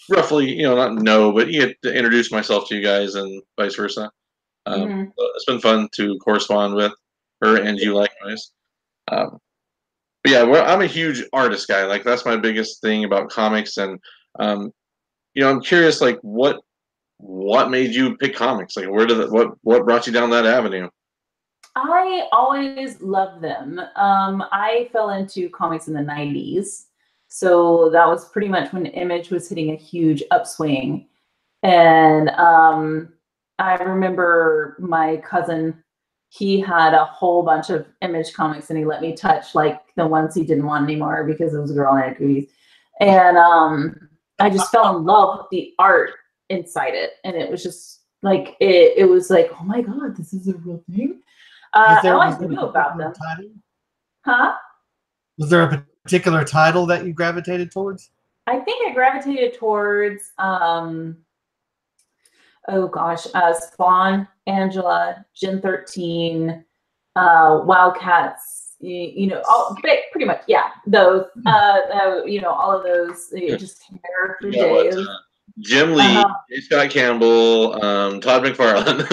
roughly, not know, but you get to introduce myself to you guys and vice versa. So it's been fun to correspond with her and you likewise. But yeah, I'm a huge artist guy. Like, that's my biggest thing about comics, and I'm curious, like, what made you pick comics? Like, what brought you down that avenue? I always loved them. I fell into comics in the 90s. So that was pretty much when Image was hitting a huge upswing. And I remember my cousin, he had a whole bunch of Image comics, and he let me touch like the ones he didn't want anymore because it was a girl in cooties. And I just fell in love with the art inside it. And it was just like, it was like, oh my God, this is a real thing. I always knew about them. Title? Huh? Was there a particular title that you gravitated towards? I think I gravitated towards, oh gosh, Spawn, Angela, Gen 13, Wildcats, all, pretty much, yeah, those, all of those, just hair for days. Jim Lee, Scott Campbell, Todd McFarlane.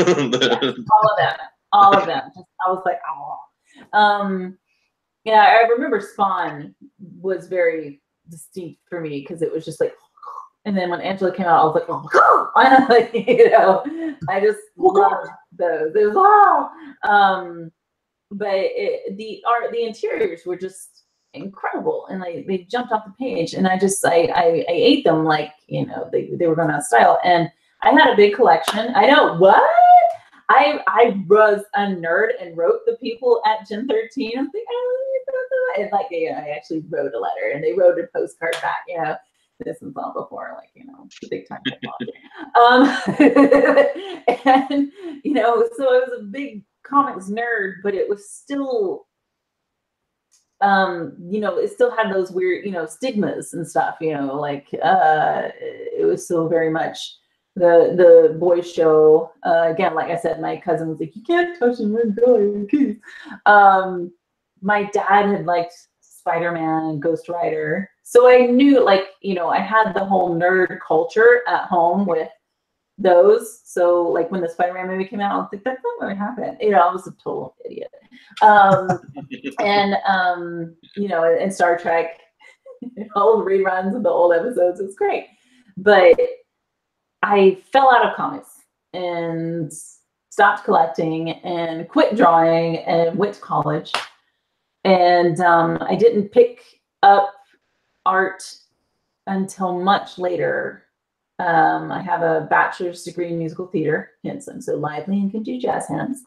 All of them. I was like, oh. Yeah, I remember Spawn was very distinct for me because it was just like, and then when Angela came out, I was like, oh, I just loved those. It was but the interiors were just incredible, and like they jumped off the page, and I ate them like they were going out of style, and I had a big collection. I know what. I was a nerd and wrote the people at Gen 13. I was like, and like, I actually wrote a letter, and they wrote a postcard back. This was all before, like, big time technology. And so I was a big comics nerd, but it was still, it still had those weird, stigmas and stuff. Like it was still very much the boys show. Again, like I said, my cousin was like, you can't touch him, kids. My dad had liked Spider-Man and Ghost Rider, so I knew, like, I had the whole nerd culture at home with those. So like when the Spider-Man movie came out, I was like, that's not going to happen. I was a total idiot. And and Star Trek, all the reruns of the old episodes, it was great. But I fell out of comics and stopped collecting and quit drawing and went to college. And I didn't pick up art until much later. I have a bachelor's degree in musical theater, hence I'm so lively and can do jazz hands.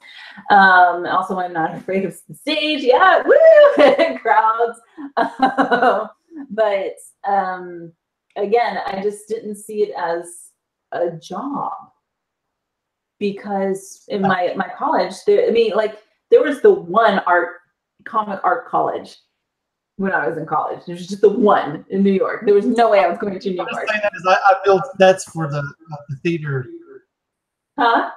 Also, I'm not afraid of the stage. Yeah, woo! Crowds. But again, I just didn't see it as a job, because in my college, there was the one comic art college when I was in college. There was just the one in New York. There was no way I was going to New York. I built sets for the theater. Huh?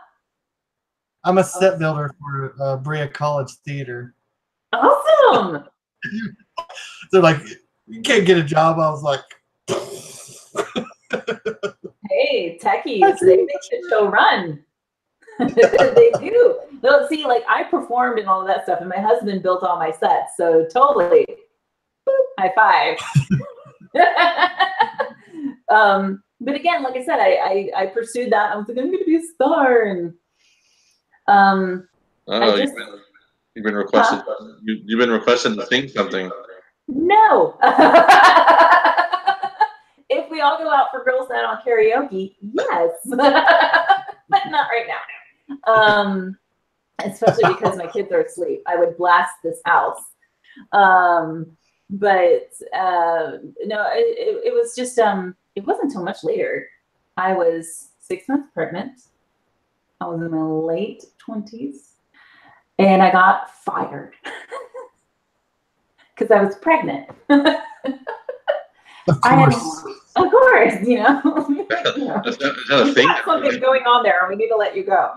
I'm a set builder for Brea College Theater. Awesome. They're like, you can't get a job. I was like, hey, techies, they make the show run. They do. They'll see, like, I performed and all of that stuff, and my husband built all my sets, so totally, boop, high five. But again, like I said, I pursued that. I was like, I'm going to be a star, and you've been requested. Huh? You've been requested to sing something. No. If we all go out for girls' night on karaoke, yes, but not right now. Especially because my kids are asleep. I would blast this house. But no, it was just it wasn't until much later. I was 6 months pregnant. I was in my late 20s, and I got fired because I was pregnant. Of course. Of course, you know. Is that a thing? Something going on there. We need to let you go.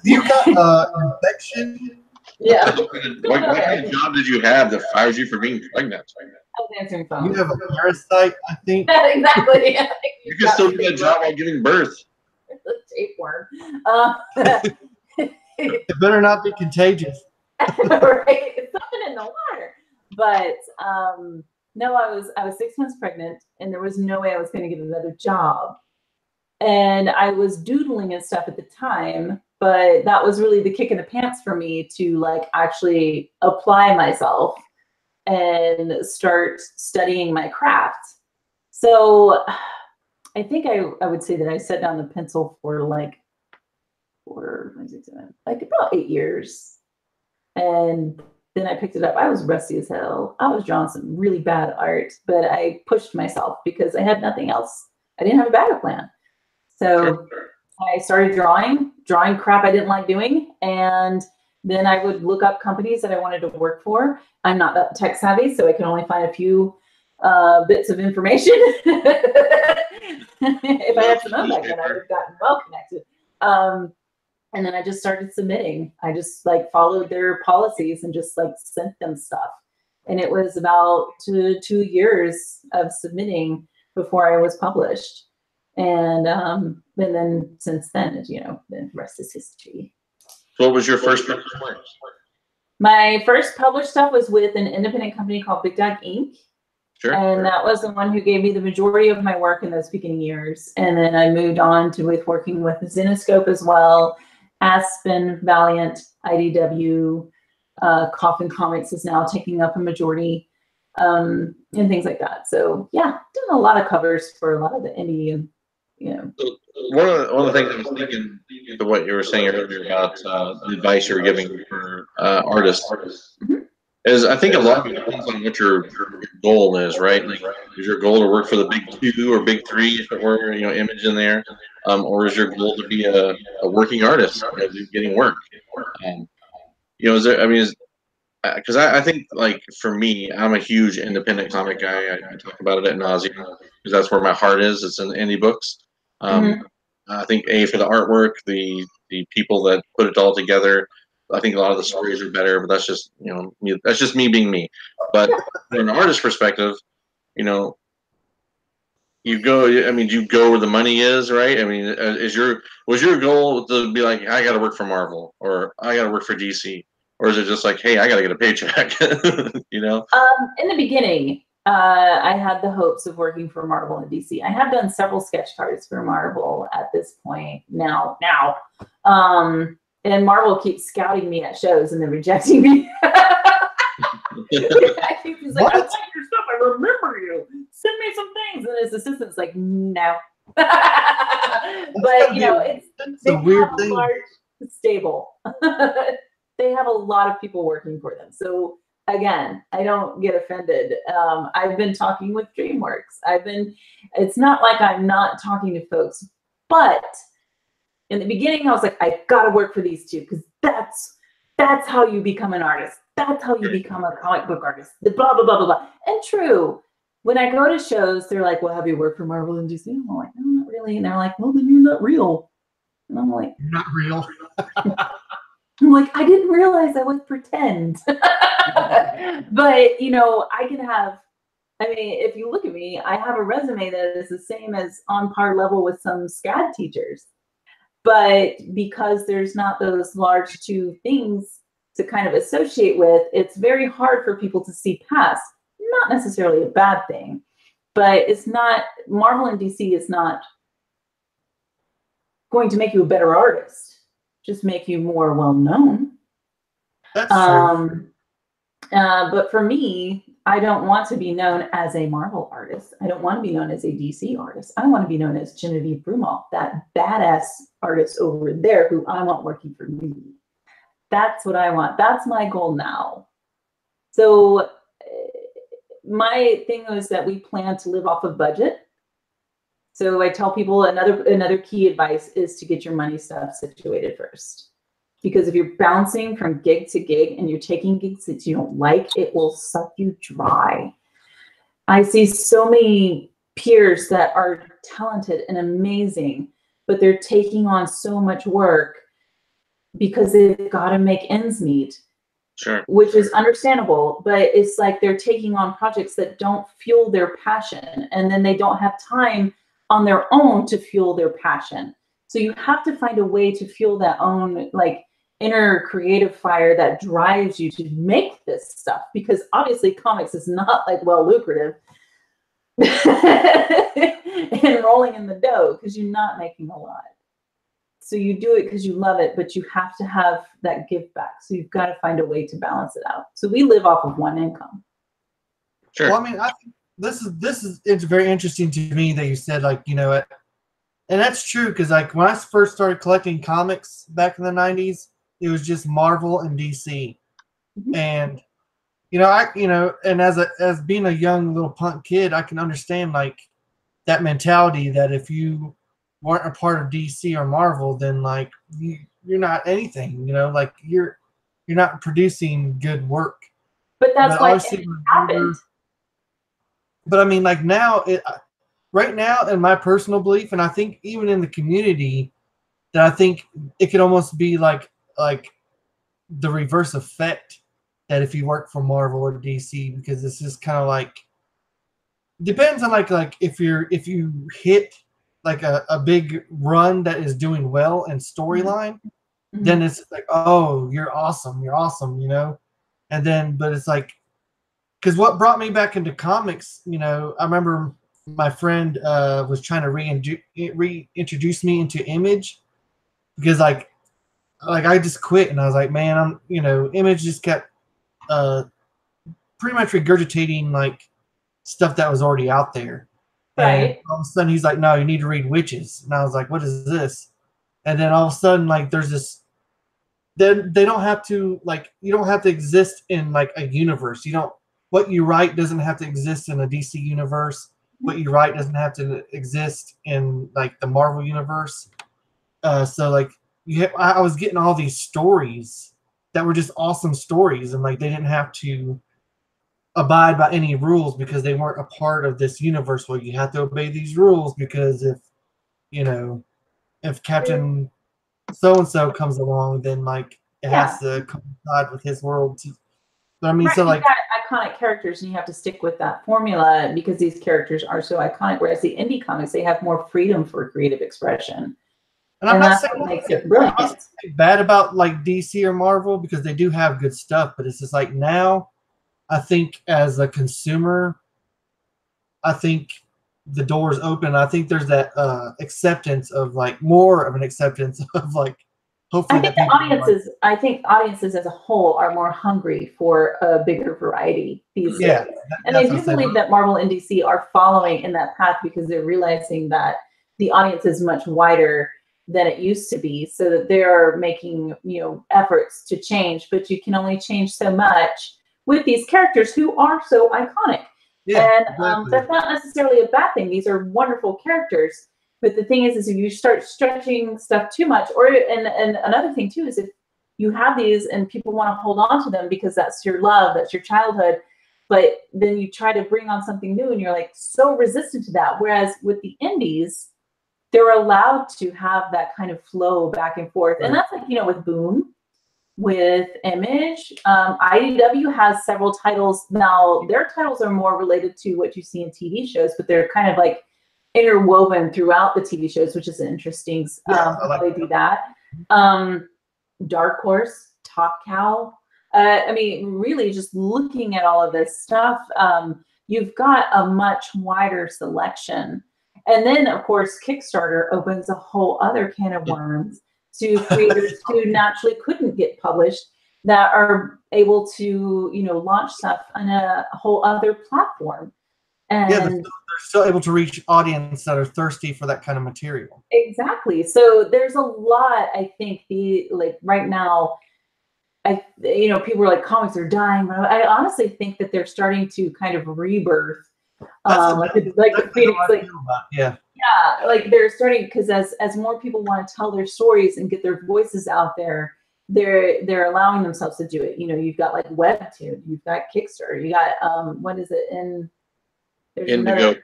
You got infection? Yeah. What kind of job did you have that fires you for being pregnant? I was answering phone. You have a parasite, I think. Exactly. You can still do that job while giving birth. Tapeworm. It better not be contagious. Right? It's something in the water. But no, I was 6 months pregnant, and there was no way I was going to get another job. And I was doodling and stuff at the time, but that was really the kick in the pants for me to like actually apply myself and start studying my craft. So I think I would say that I set down the pencil for like about 8 years. And then I picked it up. I was rusty as hell. I was drawing some really bad art, but I pushed myself because I had nothing else. I didn't have a backup plan. So I started drawing crap I didn't like doing. And then I would look up companies that I wanted to work for. I'm not that tech savvy, so I can only find a few bits of information. If I had some own back then, I would have gotten well connected. And then I just started submitting. I just like followed their policies and just like sent them stuff. And it was about 2 years of submitting before I was published. And then since then, you know, the rest is history. What was your first published work? My first published stuff was with an independent company called Big Dog Inc. Sure. And that was the one who gave me the majority of my work in those beginning years. And then I moved on to working with Zenoscope as well. Aspen, Valiant, IDW, Coffin Comics is now taking up a majority, and things like that. So yeah, done a lot of covers for a lot of the indie and, you know. So one of the things I was thinking to what you were saying earlier about the advice you were giving for artists is I think a lot of it depends on what your goal is, right? Like, is your goal to work for the big 2 or big 3, if it were, you know, Image in there, or is your goal to be a working artist, you know, getting work? You know, is there? I mean, because I think like for me, I'm a huge independent comic guy. I talk about it at nauseam because that's where my heart is. It's in indie books. I think for the artwork, the people that put it all together. I think a lot of the stories are better, but that's just, you know, that's just me being me. But from an artist perspective, you know, you go. I mean, you go where the money is, right? I mean, was your goal to be like, I got to work for Marvel or I got to work for DC, or is it just like, hey, I got to get a paycheck? You know. In the beginning, I had the hopes of working for Marvel and DC. I have done several sketch cards for Marvel at this point now. And Marvel keeps scouting me at shows and then rejecting me. He's like, I like your stuff. I remember you. Send me some things. And his assistant's like, no. But, you know, they have a large stable. They have a lot of people working for them. So, again, I don't get offended. I've been talking with DreamWorks. It's not like I'm not talking to folks, but in the beginning, I was like, I got to work for these 2 because that's how you become an artist. That's how you become a comic book artist. The blah, blah, blah, blah, blah. And true. When I go to shows, they're like, well, have you worked for Marvel and DC? I'm like, no, not really. And they're like, well, then you're not real. And I'm like, You're not real. I'm like, I didn't realize I would pretend. But, you know, if you look at me, I have a resume that is the same as on par level with some SCAD teachers. But because there's not those large 2 things to kind of associate with, it's very hard for people to see past. Not necessarily a bad thing, but it's not, Marvel and DC is not going to make you a better artist, just make you more well-known. That's true. But for me, I don't want to be known as a Marvel artist. I don't want to be known as a DC artist. I want to be known as Jen Broomall, that badass artist over there who I want working for me. That's what I want. That's my goal now. So my thing was that we plan to live off of budget. So I tell people another key advice is to get your money stuff situated first. Because if you're bouncing from gig to gig and you're taking gigs that you don't like, it will suck you dry. I see so many peers that are talented and amazing, but they're taking on so much work because they've got to make ends meet. Sure. Which is understandable, but it's like they're taking on projects that don't fuel their passion, and then they don't have time on their own to fuel their passion. So you have to find a way to fuel that own like inner creative fire that drives you to make this stuff, because obviously comics is not like well lucrative and rolling in the dough because you're not making a lot. So you do it because you love it, but you have to have that give back. So you've got to find a way to balance it out. So we live off of one income. Sure. Well, I mean, I think this is it's very interesting to me that you said, like, you know, and that's true, because like when I first started collecting comics back in the 90s, it was just Marvel and DC. Mm-hmm. And and as being a young little punk kid, I can understand like that mentality that if you weren't a part of DC or Marvel, then like you're not anything, you know, like you're not producing good work. But that's why it happened. But I mean, like now, right now, in my personal belief, and I think even in the community, that I think it could almost be like the reverse effect, that if you work for Marvel or DC, because this is kind of like depends on like if you hit like a big run that is doing well in storyline, Mm-hmm. then it's like, oh, you're awesome, you know. And then, but it's like, because what brought me back into comics, you know, I remember my friend was trying to reintroduce me into Image, because like I just quit, and I was like, man, Image just kept pretty much regurgitating like stuff that was already out there. Right. And all of a sudden he's like, no, you need to read Witches. And I was like, what is this? And then all of a sudden, like, there's this, then they don't have to, like, you don't have to exist in like a universe. What you write doesn't have to exist in a DC universe. What you write doesn't have to exist in like the Marvel universe. So like I was getting all these stories that were just awesome stories, and like they didn't have to abide by any rules because they weren't a part of this universe. Well, you have to obey these rules because if Captain so and so comes along, then like it has to coincide with his world too. But I mean, right, so like, you got iconic characters, and you have to stick with that formula because these characters are so iconic. Whereas the indie comics, they have more freedom for creative expression, and I'm not that's saying what makes it brilliant. I'm not saying bad about like DC or Marvel, because they do have good stuff. But it's just like now, I think as a consumer, I think the door's open. I think there's that acceptance of like more of an acceptance of like hopefully I think audiences as a whole are more hungry for a bigger variety these days. And I do believe that Marvel and DC are following in that path because they're realizing that the audience is much wider than it used to be, so that they're making efforts to change, but you can only change so much with these characters who are so iconic. And that's not necessarily a bad thing. These are wonderful characters. But the thing is if you start stretching stuff too much, and another thing too is if you have these and people want to hold on to them because that's your love, that's your childhood, but then you try to bring on something new and you're like so resistant to that. Whereas with the indies, they're allowed to have that kind of flow back and forth. And that's like, with Boom, with Image. IDW has several titles. Now, their titles are more related to what you see in TV shows, but they're kind of like interwoven throughout the TV shows, which is interesting how they do that. Dark Horse, Top Cow. I mean, really just looking at all of this stuff, you've got a much wider selection. And then, of course, Kickstarter opens a whole other can of worms to creators who naturally couldn't get published that are able to, launch stuff on a whole other platform. And they're still able to reach audience that are thirsty for that kind of material. Exactly. So there's a lot, I think, right now, people are like, comics are dying. But I honestly think that they're starting to kind of rebirth. Like the Phoenix, like they're starting, because as more people want to tell their stories and get their voices out there, they're allowing themselves to do it. You know, you've got like Webtoon, you've got Kickstarter, you got what is it in there's Indigo.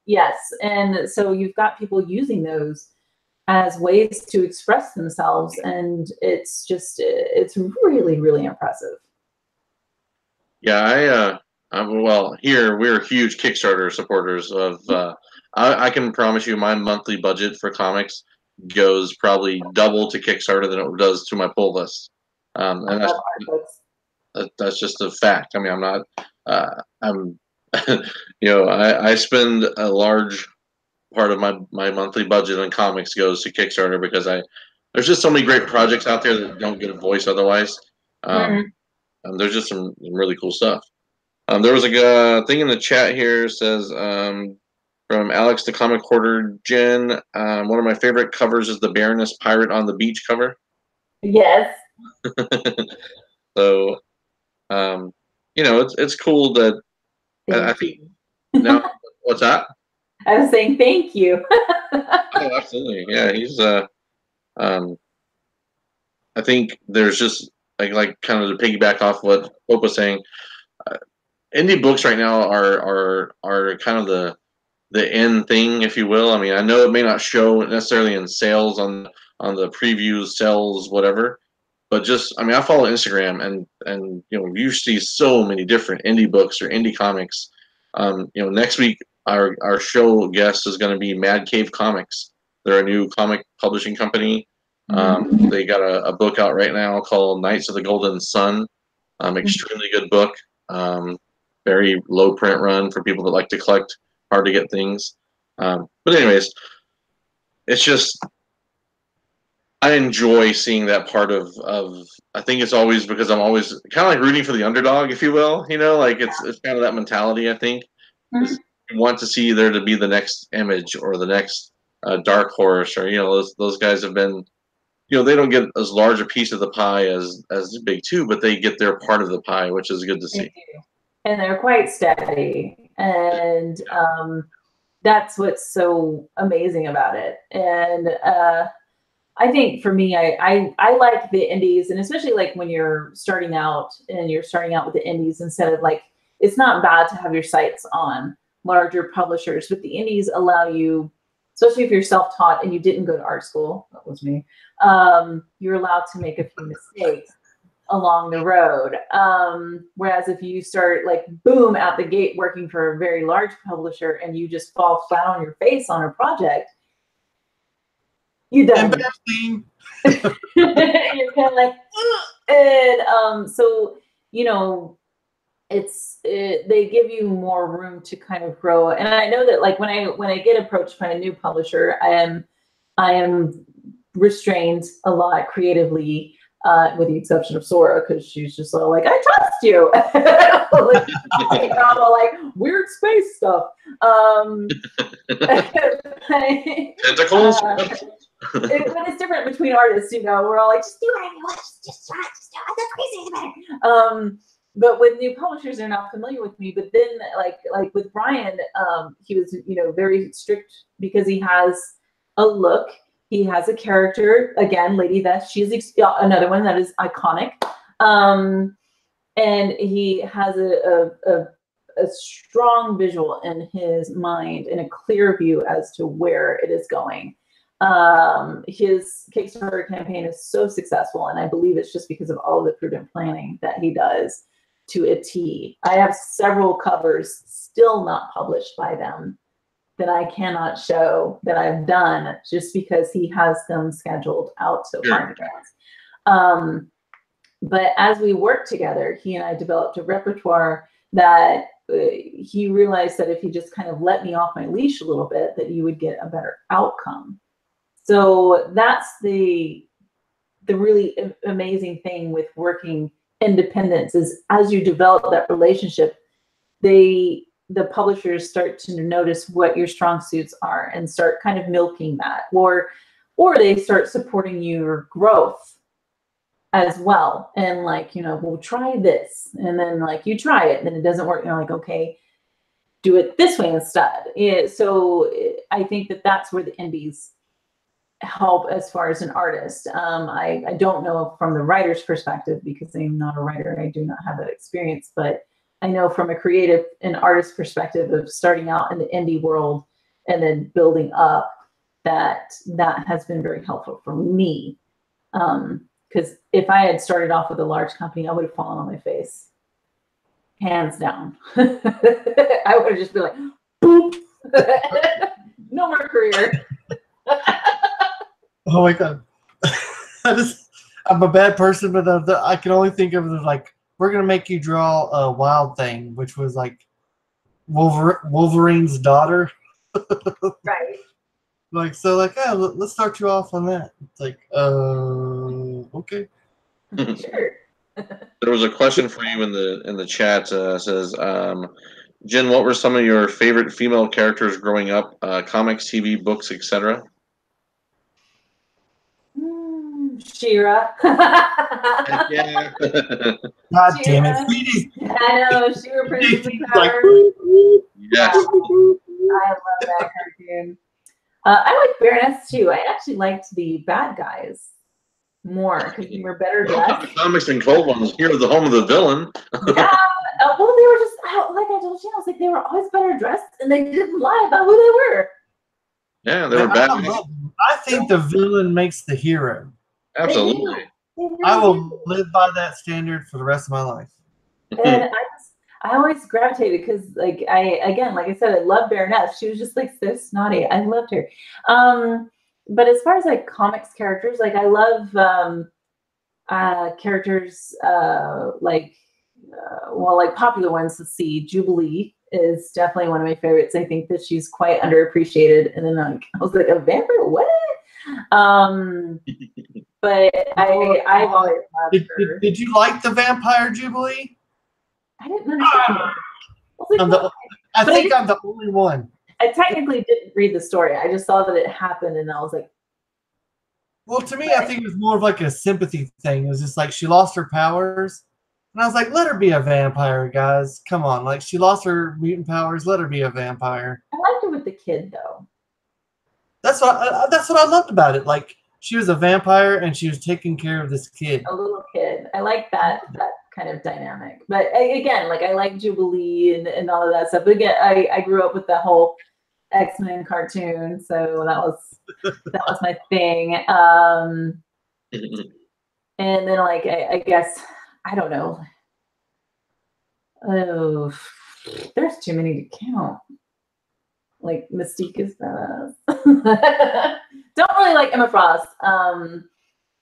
Yes, and so you've got people using those as ways to express themselves, and it's just it's really, really impressive. Yeah, well, here we're huge Kickstarter supporters of. I can promise you, my monthly budget for comics goes probably double to Kickstarter than it does to my pull list, and that's just a fact. I mean, I'm not. I'm. You know, I spend a large part of my monthly budget on comics goes to Kickstarter because there's just so many great projects out there that don't get a voice otherwise. There's just some really cool stuff. There was a thing in the chat here says from Alex the Comic Hoarder Jen. One of my favorite covers is the Baroness Pirate on the Beach cover. Yes. So, you know, it's cool that I think now. What's that? I was saying thank you. Oh, absolutely. Yeah, he's I think there's just like kind of to piggyback off what Hope was saying. Indie books right now are kind of the end thing, if you will. I mean, I know it may not show necessarily in sales on the previews, sales, whatever, but just I mean, I follow Instagram and you know you see so many different indie books or indie comics. You know, next week our show guest is going to be Mad Cave Comics. They're a new comic publishing company. They got a book out right now called Knights of the Golden Sun. Extremely good book. Very low print run for people that like to collect hard to get things. But anyways, it's just I enjoy seeing that part of I think it's always because I'm always kind of like rooting for the underdog, if you will. You know, like it's kind of that mentality. I think you want to see there to be the next Image or the next Dark Horse, or you know those guys have been. You know, they don't get as large a piece of the pie as the big two, but they get their part of the pie, which is good to see. And they're quite steady, and that's what's so amazing about it. And I think for me, I like the indies, and especially like when you're starting out and you're starting out with the indies instead of like, it's not bad to have your sights on larger publishers, but the indies allow you, especially if you're self-taught and you didn't go to art school, that was me, you're allowed to make a few mistakes along the road. Whereas if you start like boom out the gate working for a very large publisher and you just fall flat on your face on a project, you done. You're kind of like, and so you know, they give you more room to kind of grow. And I know that like when I get approached by a new publisher, I am restrained a lot creatively, with the exception of Sora, because she's just like, I trust you. like weird space stuff. Tentacles. But it's different between artists, you know. We're all like, just do whatever you want, just try, just do it. That's crazy, better. But with new publishers, they're not familiar with me. But then, like with Brian, he was, you know, very strict because he has a look. He has a character. Again, Lady Vest. She's another one that is iconic. And he has a strong visual in his mind and a clear view as to where it is going. His Kickstarter campaign is so successful, and I believe it's just because of all of the prudent planning that he does to a T. I have several covers still not published by them that I cannot show that I've done just because he has them scheduled out so far in advance. But as we worked together, he and I developed a repertoire that he realized that if he just kind of let me off my leash a little bit, that you would get a better outcome. So that's the really amazing thing with working independence is as you develop that relationship, the publishers start to notice what your strong suits are and start kind of milking that, or they start supporting your growth as well. And like, you know, we'll try this, and then like you try it, and then it doesn't work. You're like, okay, do it this way instead. Yeah, so I think that that's where the indies help as far as an artist. I don't know from the writer's perspective because I'm not a writer and I do not have that experience, but I know from a creative and artist perspective of starting out in the indie world and then building up, that has been very helpful for me. Because if I had started off with a large company, I would have fallen on my face, hands down. I would have just been like, boop, no more career. Oh my god. I'm a bad person, but I can only think of it as like, we're gonna make you draw a Wild Thing, which was like Wolverine's daughter. Right. Like, so like, yeah, let's start you off on that. It's like, okay. Sure. There was a question for you in the chat. Says, Jen, what were some of your favorite female characters growing up? Comics, TV, books, etc. Shira. Yeah. God damn it, Sweetie. I know, Shira Princess of Like, Power. Yes. I love that cartoon. I like Baroness too. I actually liked the bad guys more because they were better dressed. Comics and cold ones. Here, the home of the villain. Yeah. Well, they were just like I told you, I was like they were always better dressed and they didn't lie about who they were. Yeah, they were bad. I think the villain makes the hero. Absolutely. They really I will do. live by that standard for the rest of my life. And I always gravitated because, like, like I said, I love Baroness. She was just like so snotty. I loved her. But as far as like comics characters, like I love characters like popular ones. Let's see, Jubilee is definitely one of my favorites. I think that she's quite underappreciated. And then I was like, a vampire? What? But I've always loved her. Did you like the Vampire Jubilee? I didn't understand it. I was like, I think I'm the only one. I technically didn't read the story. I just saw that it happened, and I was like, Well, to me, I think it was more of like a sympathy thing. It was just like she lost her powers. And I was like, let her be a vampire, guys. Come on. Like, she lost her mutant powers. Let her be a vampire. I liked her with the kid, though. That's what I loved about it. Like, she was a vampire, and she was taking care of this kid. A little kid. I like that kind of dynamic. But again, like I like Jubilee and all of that stuff. But again, I grew up with the whole X-Men cartoon, so that was my thing. And then like I guess I don't know. Oh, there's too many to count. Like Mystique is badass. Don't really like Emma Frost.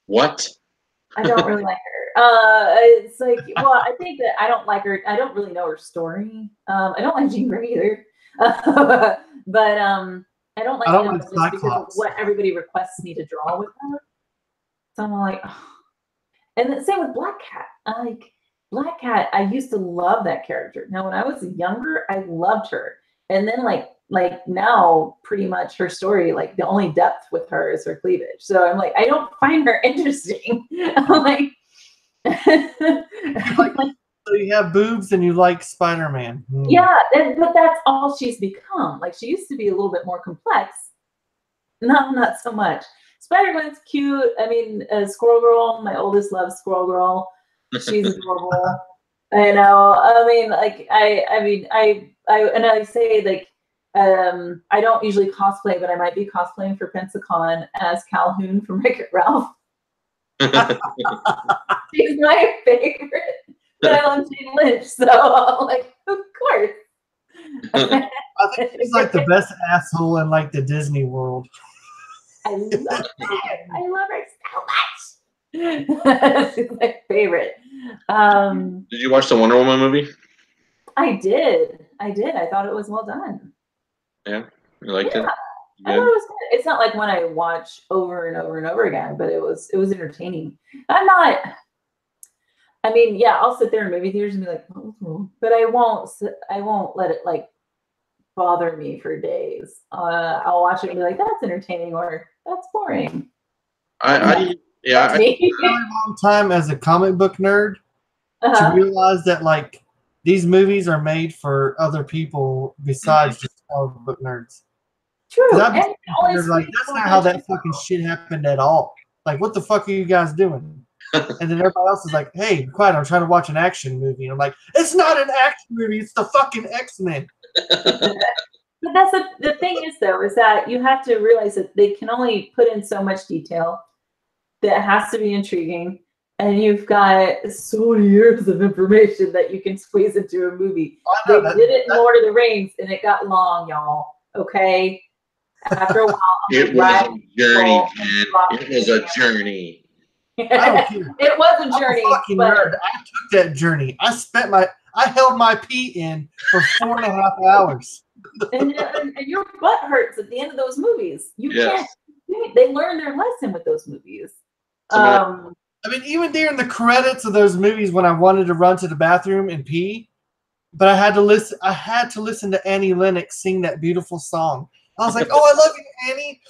What? I don't really like her. It's like, well, I think that I don't like her. I don't really know her story. I don't like Jean Grey either. But I don't like Emma just because of what everybody requests me to draw with her. So I'm like, oh. And the same with Black Cat. Like Black Cat, I used to love that character. Now, when I was younger, I loved her. And then like now, pretty much her story, like the only depth with her is her cleavage. So I'm like, I don't find her interesting. I'm like, So you have boobs and you like Spider-Man. Yeah, but that's all she's become. Like she used to be a little bit more complex. No, not so much. Spider-Gwen's cute. I mean, Squirrel Girl, my oldest loves Squirrel Girl. She's adorable. I know. I mean, like I say like I don't usually cosplay, but I might be cosplaying for Pensacon as Calhoun from Wreck-It Ralph. She's my favorite. But I love Jane Lynch, so I'm like, of course. I think she's like the best asshole in like the Disney world. I love her. I love her so much. She's my favorite. Did you watch the Wonder Woman movie? I did. I thought it was well done. Yeah, you liked it? I thought it was good. It's not like one I watch over and over and over again, but it was entertaining. I mean, yeah, I'll sit there in movie theaters and be like, oh, but I won't let it like bother me for days. I'll watch it and be like, that's entertaining or that's boring. I a really long time as a comic book nerd to realize that like these movies are made for other people besides just comic book nerds. True. I'd be And only they're like, screens that's so not how much. that fucking shit happened at all. Like, what the fuck are you guys doing? And then everybody else is like, hey, be quiet, I'm trying to watch an action movie. And I'm like, it's not an action movie, it's the fucking X-Men. But that's the thing is, though, is that you have to realize that they can only put in so much detail that has to be intriguing. And you've got so many years of information that you can squeeze into a movie. They did it in Lord of the Rings, and it got long, y'all. Okay? After a while, it was a journey, man. It was a journey. I don't care. It was a journey. I'm a fucking nerd. I took that journey. I held my pee in for 4.5 hours. and your butt hurts at the end of those movies. You can't. They learn their lesson with those movies. I mean, even during the credits of those movies, when I wanted to run to the bathroom and pee, but I had to listen. I had to listen to Annie Lennox sing that beautiful song. I was like, "Oh, I love you, Annie."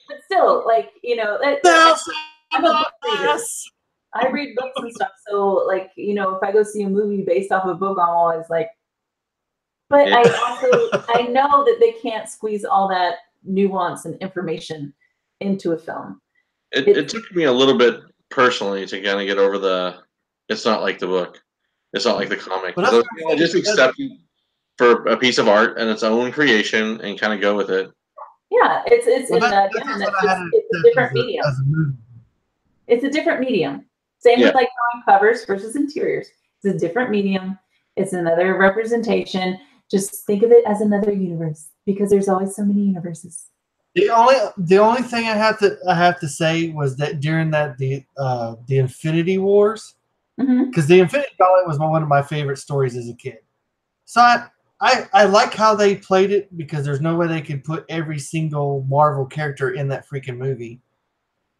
But still, like, you know, I'm a book reader. I read books and stuff, so like, you know, if I go see a movie based off a book, I'm always like, but I know that they can't squeeze all that nuance and information into a film. It took me a little bit personally to kind of get over it's not like the book, it's not like the comic. But I just accept it for a piece of art and its own creation and kind of go with it. Yeah, it's a different medium. It's a different medium. Same with like drawing covers versus interiors. It's a different medium. It's another representation. Just think of it as another universe because there's always so many universes. The only thing I have to say was that during the Infinity Wars, because the Infinity Gauntlet was one of my favorite stories as a kid. So I like how they played it because there's no way they could put every single Marvel character in that freaking movie.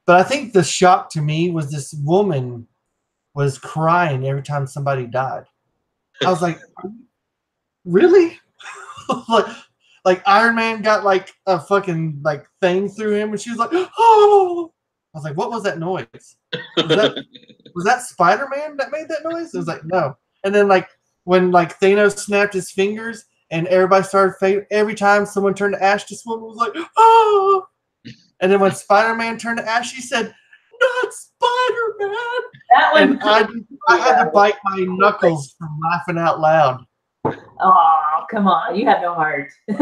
But I think the shock to me was this woman was crying every time somebody died. I was like, really? like Iron Man got like a fucking like thing through him, and she was like, oh! I was like, what was that noise? Was that Spider-Man that made that noise? It was like, no. And then like when like Thanos snapped his fingers and everybody started fading, every time someone turned to ash, this woman was like, oh! And then when Spider-Man turned to ash, she said, not Spider-Man! And I had to bite my knuckles from laughing out loud. Oh, come on. You have no heart. He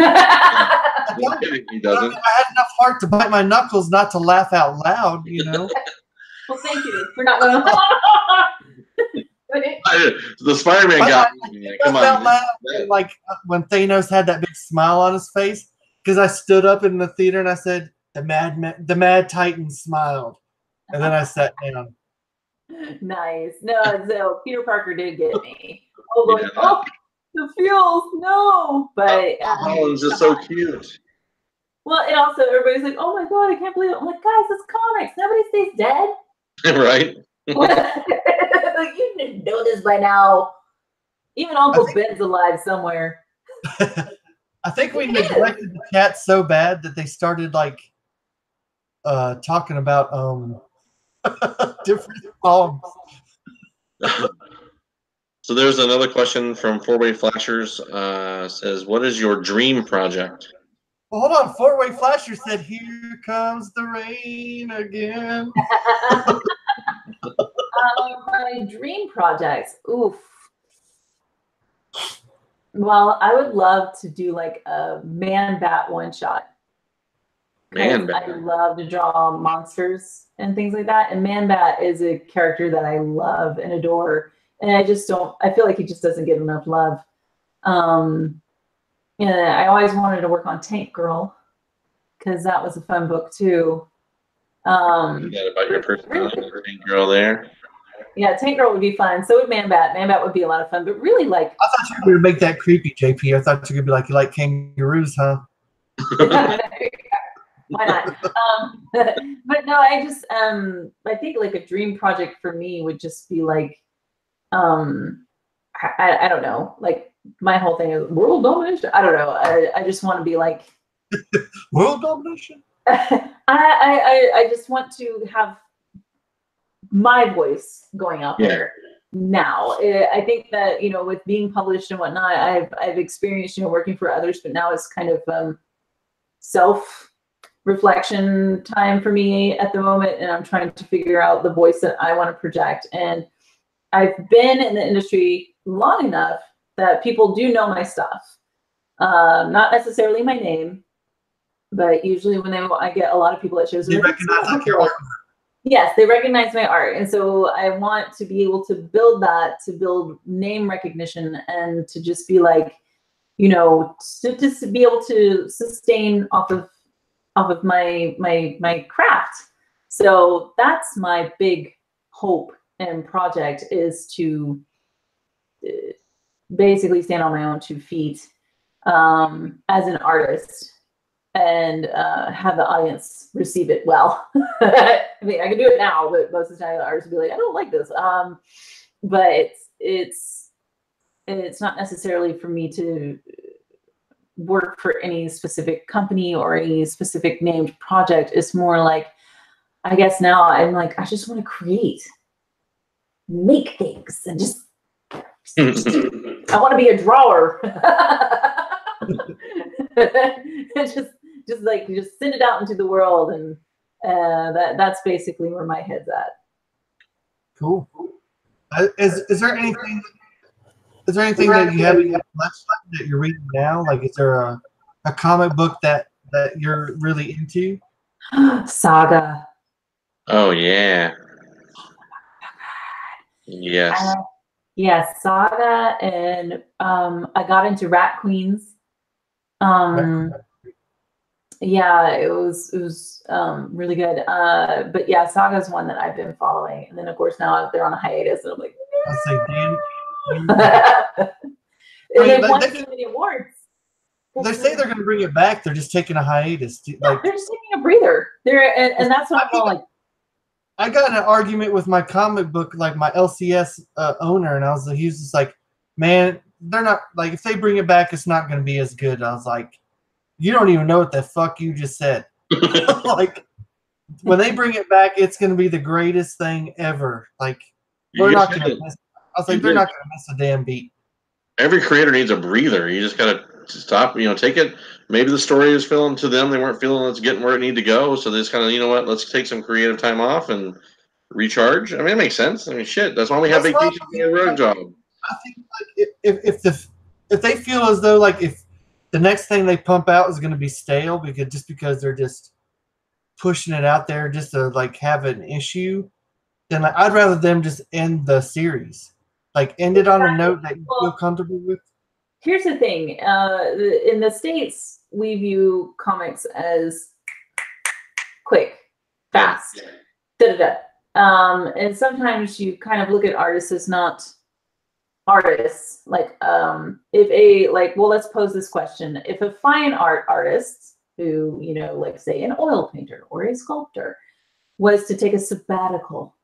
doesn't. I had enough heart to bite my knuckles, not to laugh out loud, you know? Well, thank you for not going the Spider-Man got me. Come on. Like when Thanos had that big smile on his face, because I stood up in the theater and I said, the Mad Titan smiled. And then I sat down. Nice. No, so Peter Parker did get me. Oh, the feels, no. But Holland's just so cute. Well, and also everybody's like, oh my God, I can't believe it. I'm like, guys, it's comics. Nobody stays dead. Right? Like, you didn't know this by now. Even Uncle Ben's alive somewhere. I think we neglected the cat so bad that they started like talking about different poems. So there's another question from Four-Way Flashers. Says, what is your dream project? Well, hold on. Four-Way Flasher said, here comes the rain again. My dream projects. Oof. Well, I would love to do like a Man-Bat one-shot. Man-Bat. I love to draw monsters and things like that. And Man-Bat is a character that I love and adore. And I feel like he just doesn't get enough love. And I always wanted to work on Tank Girl because that was a fun book too. You got about your personality, Tank Girl there. Yeah, Tank Girl would be fun. So would Man-Bat. Man-Bat would be a lot of fun. But really, like, I thought you were going to make that creepy, JP. I thought you could be like, you like kangaroos, huh? Why not? But no, I just I think like a dream project for me would just be like, I don't know, like my whole thing is world domination. I don't know. I just want to be like world domination. I just want to have my voice going out there. now. I think that, you know, with being published and whatnot, I've experienced, you know, working for others, but now it's kind of self-reflection time for me at the moment, and I'm trying to figure out the voice that I want to project. And I've been in the industry long enough that people do know my stuff. Not necessarily my name, but usually when I get a lot of people at shows, They recognize like your art. Yes, they recognize my art. And so I want to be able to build that, to build name recognition, and to just be like, you know, to just be able to sustain off of my craft. So that's my big hope and project, is to basically stand on my own 2 feet as an artist, and have the audience receive it well. I mean, I can do it now, but most of the time the artists will be like, I don't like this. But it's not necessarily for me to work for any specific company or any specific named project. It's more like, I guess now I'm like, I just want to create, make things, and just I want to be a drawer. just send it out into the world, and that's basically where my head's at. Cool. Is there anything that you haven't left that you're reading now? Like, is there a comic book that you're really into? Saga. Oh yeah. Yes. Yes, Saga, and I got into Rat Queens. Yeah, it was really good. But yeah, Saga's one that I've been following, and then of course now they're on a hiatus, and I'm like, I say, damn. and they've won so many awards. They say they're going to bring it back. They're just taking a hiatus. Like, they're just taking a breather. And that's what I'm like. I got in an argument with my comic book, like my LCS owner, and he was just like, man, they're not, like, if they bring it back, it's not going to be as good. I was like, you don't even know what the fuck you just said. Like, when they bring it back, it's going to be the greatest thing ever. Like, we're not going to miss. I was like, they're not going to miss a damn beat. Every creator needs a breather. You just got to stop, you know, take it. Maybe the story is feeling to them. They weren't feeling it's getting where it needed to go. So they just kind of, you know what, let's take some creative time off and recharge. I mean, it makes sense. I mean, shit, that's why we have vacation and a road job. I think like if they feel as though like if the next thing they pump out is going to be stale because they're just pushing it out there just to like have an issue, then like, I'd rather them just end the series, like end it on a note that you feel comfortable with. Here's the thing: in the States, we view comics as quick, fast, and sometimes you kind of look at artists as not artists. Like, let's pose this question: if a fine art artist, who, you know, like say an oil painter or a sculptor, was to take a sabbatical,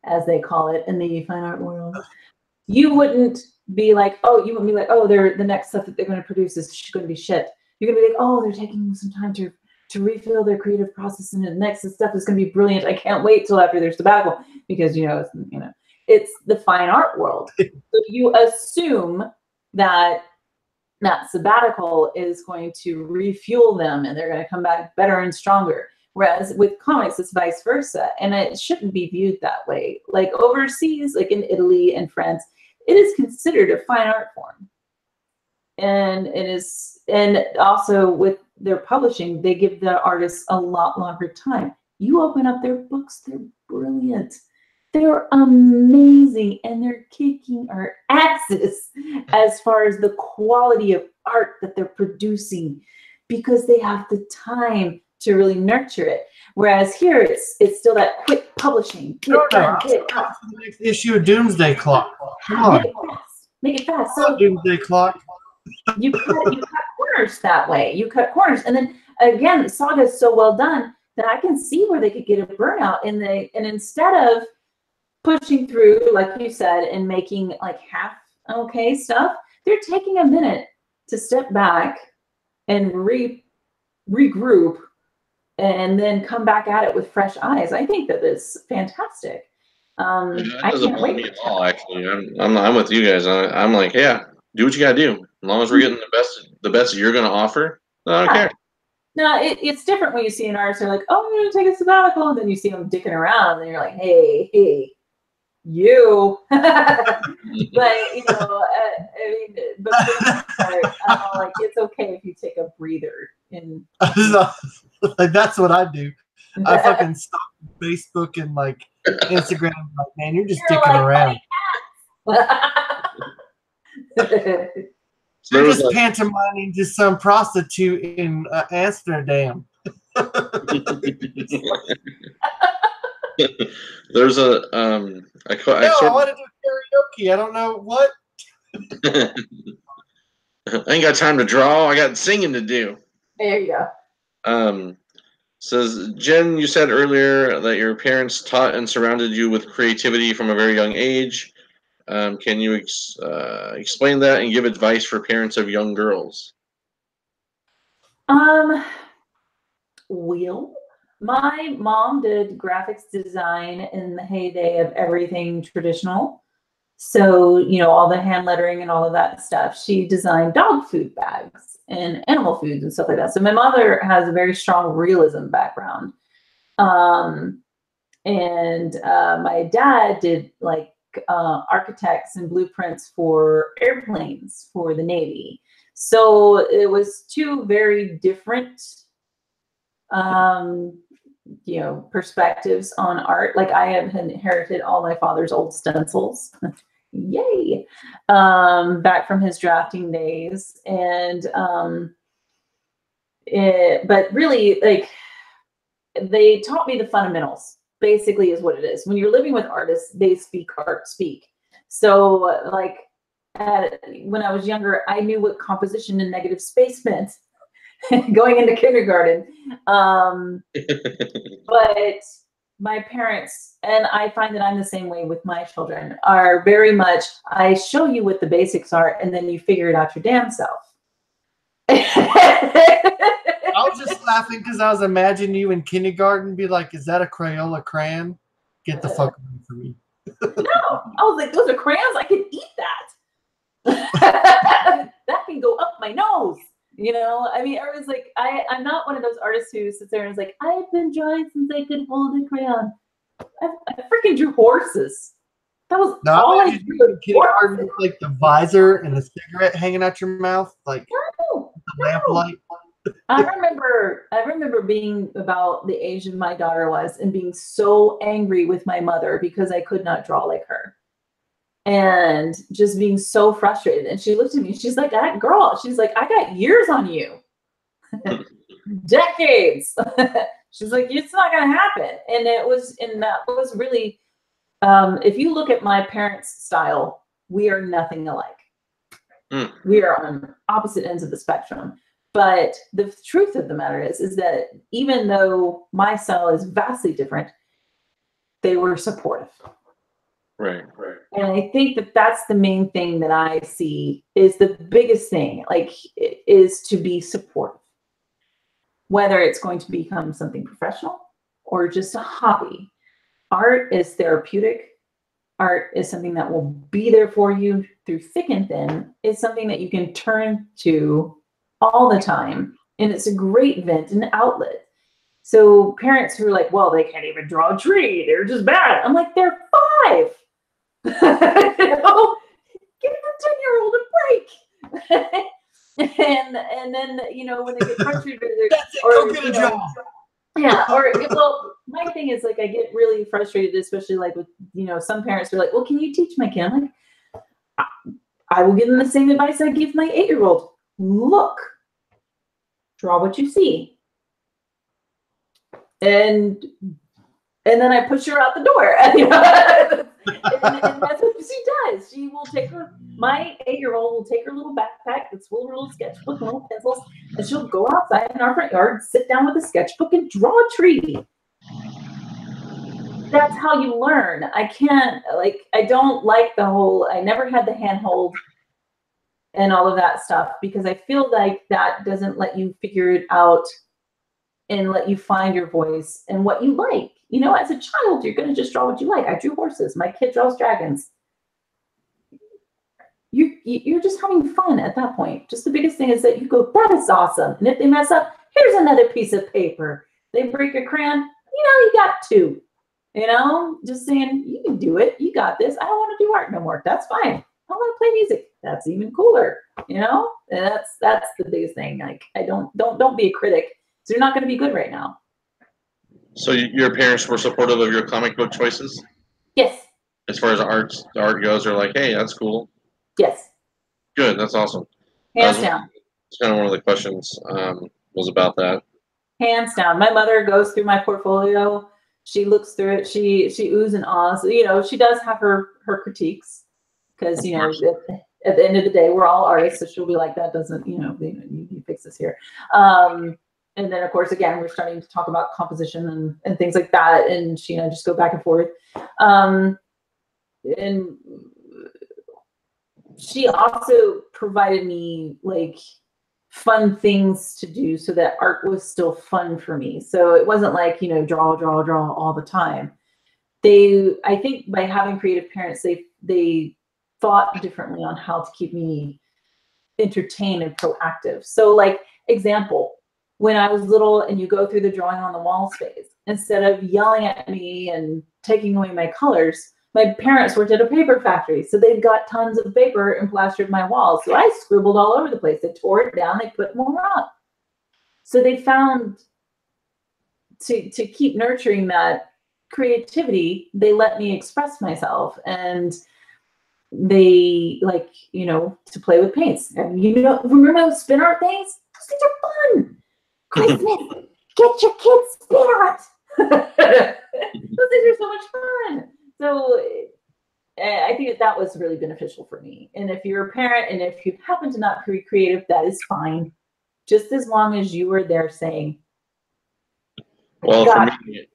as they call it in the fine art world, you wouldn't be like, oh, you wouldn't be like, oh, the next stuff that they're going to produce is going to be shit. You're going to be like, oh, they're taking some time to refill their creative process, and the next stuff is going to be brilliant. I can't wait till after their sabbatical, because it's the fine art world. So you assume that sabbatical is going to refuel them, and they're going to come back better and stronger. Whereas with comics, it's vice versa, and it shouldn't be viewed that way. Like overseas, like in Italy and France, it is considered a fine art form, and also with their publishing, they give the artists a lot longer time. You open up their books, they're brilliant, they're amazing, and they're kicking our asses as far as the quality of art that they're producing, because they have the time to really nurture it. Whereas here, it's still that quick publishing. Get the next issue of Doomsday Clock. Come on. Make it fast. So Doomsday Clock. you cut corners that way. You cut corners, and then again, Saga is so well done that I can see where they could get a burnout and instead of pushing through, like you said, and making like half okay stuff, they're taking a minute to step back and regroup, and then come back at it with fresh eyes. I think that is fantastic. That I doesn't can't bother wait. me at all. Actually, I'm with you guys. I'm like, yeah, do what you gotta do. As long as we're getting the best that you're gonna offer, I don't care. No, it's different when you see an artist. They're like, "Oh, I'm going to take a sabbatical," and then you see them dicking around, and you're like, "Hey, you." But you know, I mean, but for the most part, like it's okay if you take a breather. In like that's what I do. I fucking stalk Facebook and like Instagram. Like, man, you're just dicking around. You're just pantomiming to some prostitute in Amsterdam. There's a I want to do karaoke. I don't know what. I ain't got time to draw. I got singing to do. There you go. Says Jen, you said earlier that your parents taught and surrounded you with creativity from a very young age. Can you explain that and give advice for parents of young girls? Well, my mom did graphics design in the heyday of everything traditional. So, you know, all the hand lettering and all of that stuff. She designed dog food bags and animal foods and stuff like that. So my mother has a very strong realism background. My dad did like architects and blueprints for airplanes for the Navy. So it was two very different you know, perspectives on art. Like I have inherited all my father's old stencils. Yay. Back from his drafting days. And but really, like, they taught me the fundamentals, basically, is what it is. When you're living with artists, they speak art speak. So like when I was younger, I knew what composition and negative space meant. Going into kindergarten. But my parents, and I find that I'm the same way with my children, are very much, I show you what the basics are, and then you figure it out your damn self. I was just laughing because I was imagining you in kindergarten be like, is that a Crayola crayon? Get the fuck away from me. No, I was like, those are crayons. I can eat that. That can go up my nose. You know, I mean, I was like, I'm not one of those artists who sits there and is like, I've been drawing since I could hold a crayon. I freaking drew horses. That was all I drew. Kindergarten, like the visor and the cigarette hanging out your mouth, like the lamplight. I remember being about the age of my daughter was and being so angry with my mother because I could not draw like her. And just being so frustrated. And she looked at me, she's like, that girl, she's like, I got years on you. Decades. She's like, it's not gonna happen. And that was really, if you look at my parents' style, we are nothing alike. We are on opposite ends of the spectrum. But the truth of the matter is that even though my style is vastly different, they were supportive. Right. And I think that that's the main thing that I see is the biggest thing, like, is to be supportive. Whether it's going to become something professional or just a hobby. Art is therapeutic. Art is something that will be there for you through thick and thin. It's something that you can turn to all the time. And it's a get vent and outlet. So parents who are like, well, they can't even draw a tree. They're just bad. I'm like, they're 5. You know, give the 10-year-old a break. and then, you know, when they get frustrated, or get a job. Yeah, or well, my thing is, like, I get really frustrated, especially like with, you know, some parents are like, well, can you teach my kid? I'm like, I will give them the same advice I give my 8-year-old. Look, draw what you see. And then I push her out the door. You know? and that's what she does. She will take my 8-year-old will take her little backpack that's full of little sketchbook and little pencils, and she'll go outside in our front yard, sit down with a sketchbook and draw a tree. That's how you learn. I don't like the whole, I never had the handhold and all of that stuff, because I feel like that doesn't let you figure it out and let you find your voice and what you like. You know, as a child, you're going to just draw what you like. I drew horses. My kid draws dragons. You're just having fun at that point. Just the biggest thing is that you go, that is awesome. And if they mess up, here's another piece of paper. They break a crayon, you know, you got two. You know, just saying, you can do it. You got this. I don't want to do art no more. That's fine. I want to play music. That's even cooler. You know, and that's the biggest thing. Like, I don't be a critic. So you're not going to be good right now. So your parents were supportive of your comic book choices? Yes. As far as the art goes, they're like, hey, that's cool. Yes. Good. That's awesome. Hands down. It's kind of one of the questions was about that. Hands down. My mother goes through my portfolio. She looks through it. She oohs and ahs. You know, she does have her critiques because, you know, at the end of the day, we're all artists. So she'll be like, that doesn't, you know, you fix this here. And then, of course, again, we're starting to talk about composition and things like that. And she, you know, just go back and forth. And she also provided me like fun things to do so that art was still fun for me. So it wasn't like, you know, draw all the time. I think by having creative parents, they thought differently on how to keep me entertained and proactive. So like example, when I was little and you go through the drawing on the wall phase, instead of yelling at me and taking away my colors, my parents worked at a paper factory. So they've got tons of paper and plastered my walls. So I scribbled all over the place. They tore it down, they put more up. So they found to keep nurturing that creativity, they let me express myself. And they like, you know, to play with paints. And you know, remember those spin art things? Those things are fun. Christmas, get your kids spin art. Those things are so much fun. So I think that was really beneficial for me. And if you're a parent and if you happen to not be creative, that is fine. Just as long as you were there saying, well, for me,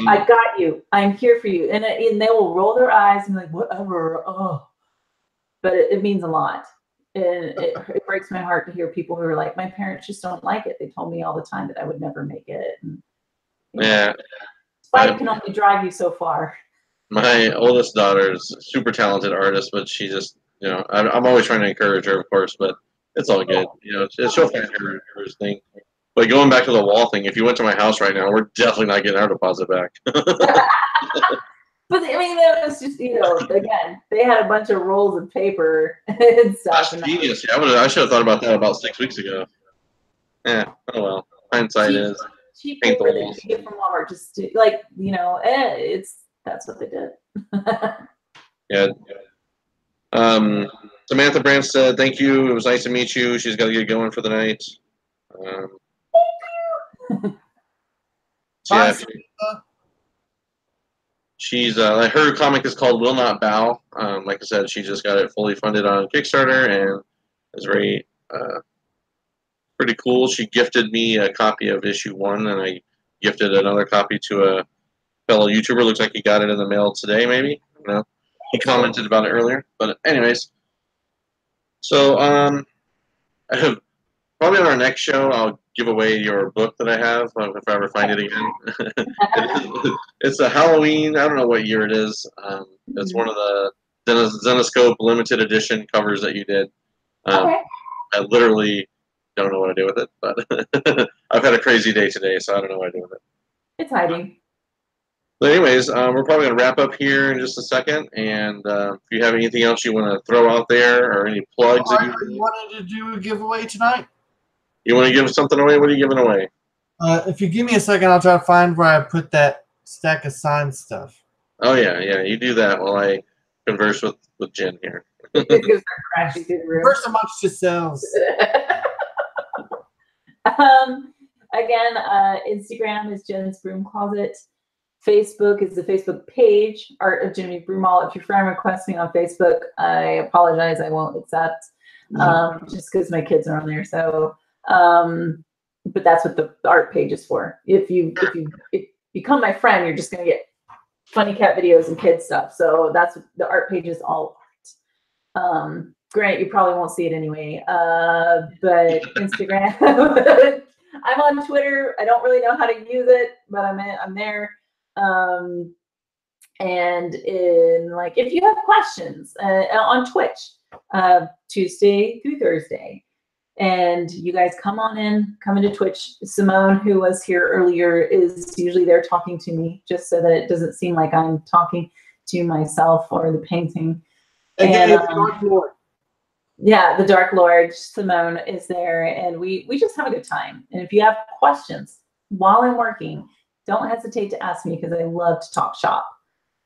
I got you. I'm here for you. And they will roll their eyes and be like, whatever. Oh, but it means a lot. And it breaks my heart to hear people who are like, my parents just don't like it. They told me all the time that I would never make it. And, yeah. Spite can only drive you so far. My oldest daughter is a super talented artist, but she just, you know, I'm always trying to encourage her, of course, but it's all good. You know, she'll find her thing. But going back to the wall thing, if you went to my house right now, we're definitely not getting our deposit back. But I mean, it was just, you know, again, they had a bunch of rolls of paper and stuff. That's genius. Yeah, I should have thought about that about 6 weeks ago. Yeah, oh well. Hindsight is. Cheap paper that you can get from Walmart, just to, like, you know, that's what they did. Yeah. Samantha Brandt said, "Thank you. It was nice to meet you. She's got to get going for the night." Yeah, she's her comic is called "Will Not Bow." Like I said, she just got it fully funded on Kickstarter, and it's very pretty cool. She gifted me a copy of issue 1, and I gifted another copy to a fellow YouTuber. Looks like he got it in the mail today, maybe. You know, he commented about it earlier. But anyways, so probably on our next show, I'll give away your book that I have if I ever find it again. It's a Halloween. I don't know what year it is. It's one of the Zenoscope limited edition covers that you did. Okay. I literally don't know what to do with it, but I've had a crazy day today, so I don't know what to do with it. It's hiding. But anyways, we're probably going to wrap up here in just a second, and if you have anything else you want to throw out there or any plugs that you wanted to do a giveaway tonight? You want to give something away? What are you giving away? If you give me a second, I'll try to find where I put that stack of signed stuff. Oh, yeah, you do that while I converse with Jen here. First amongst yourselves. Again, Instagram is Jen's Broom Closet. Facebook is the Facebook page, Art of Jen Broomall. If your friend requests me on Facebook, I apologize, I won't accept, just because my kids are on there. So, but that's what the art page is for. If you become my friend, you're just gonna get funny cat videos and kid stuff. So that's what the art page is all art. Granted, you probably won't see it anyway, but Instagram. I'm on Twitter. I don't really know how to use it, but I'm there. And in like, if you have questions on Twitch, Tuesday through Thursday, and you guys come into Twitch. Simone, who was here earlier, is usually there talking to me, just so that it doesn't seem like I'm talking to myself or the painting. Again, And, Dark Lord. yeah, the Dark Lord, Simone, is there, and we just have a good time. And if you have questions while I'm working, don't hesitate to ask me, because I love to talk shop.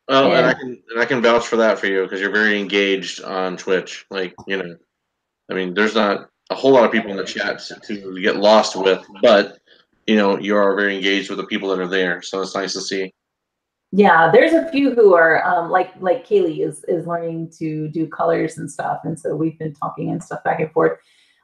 Oh, and I can vouch for that for you, because you're very engaged on Twitch. Like, you know, I mean, there's not a whole lot of people in the chat to get lost with, but you know, you are very engaged with the people that are there, so it's nice to see. Yeah, there's a few who are like Kaylee is learning to do colors and stuff, and so we've been talking and stuff back and forth.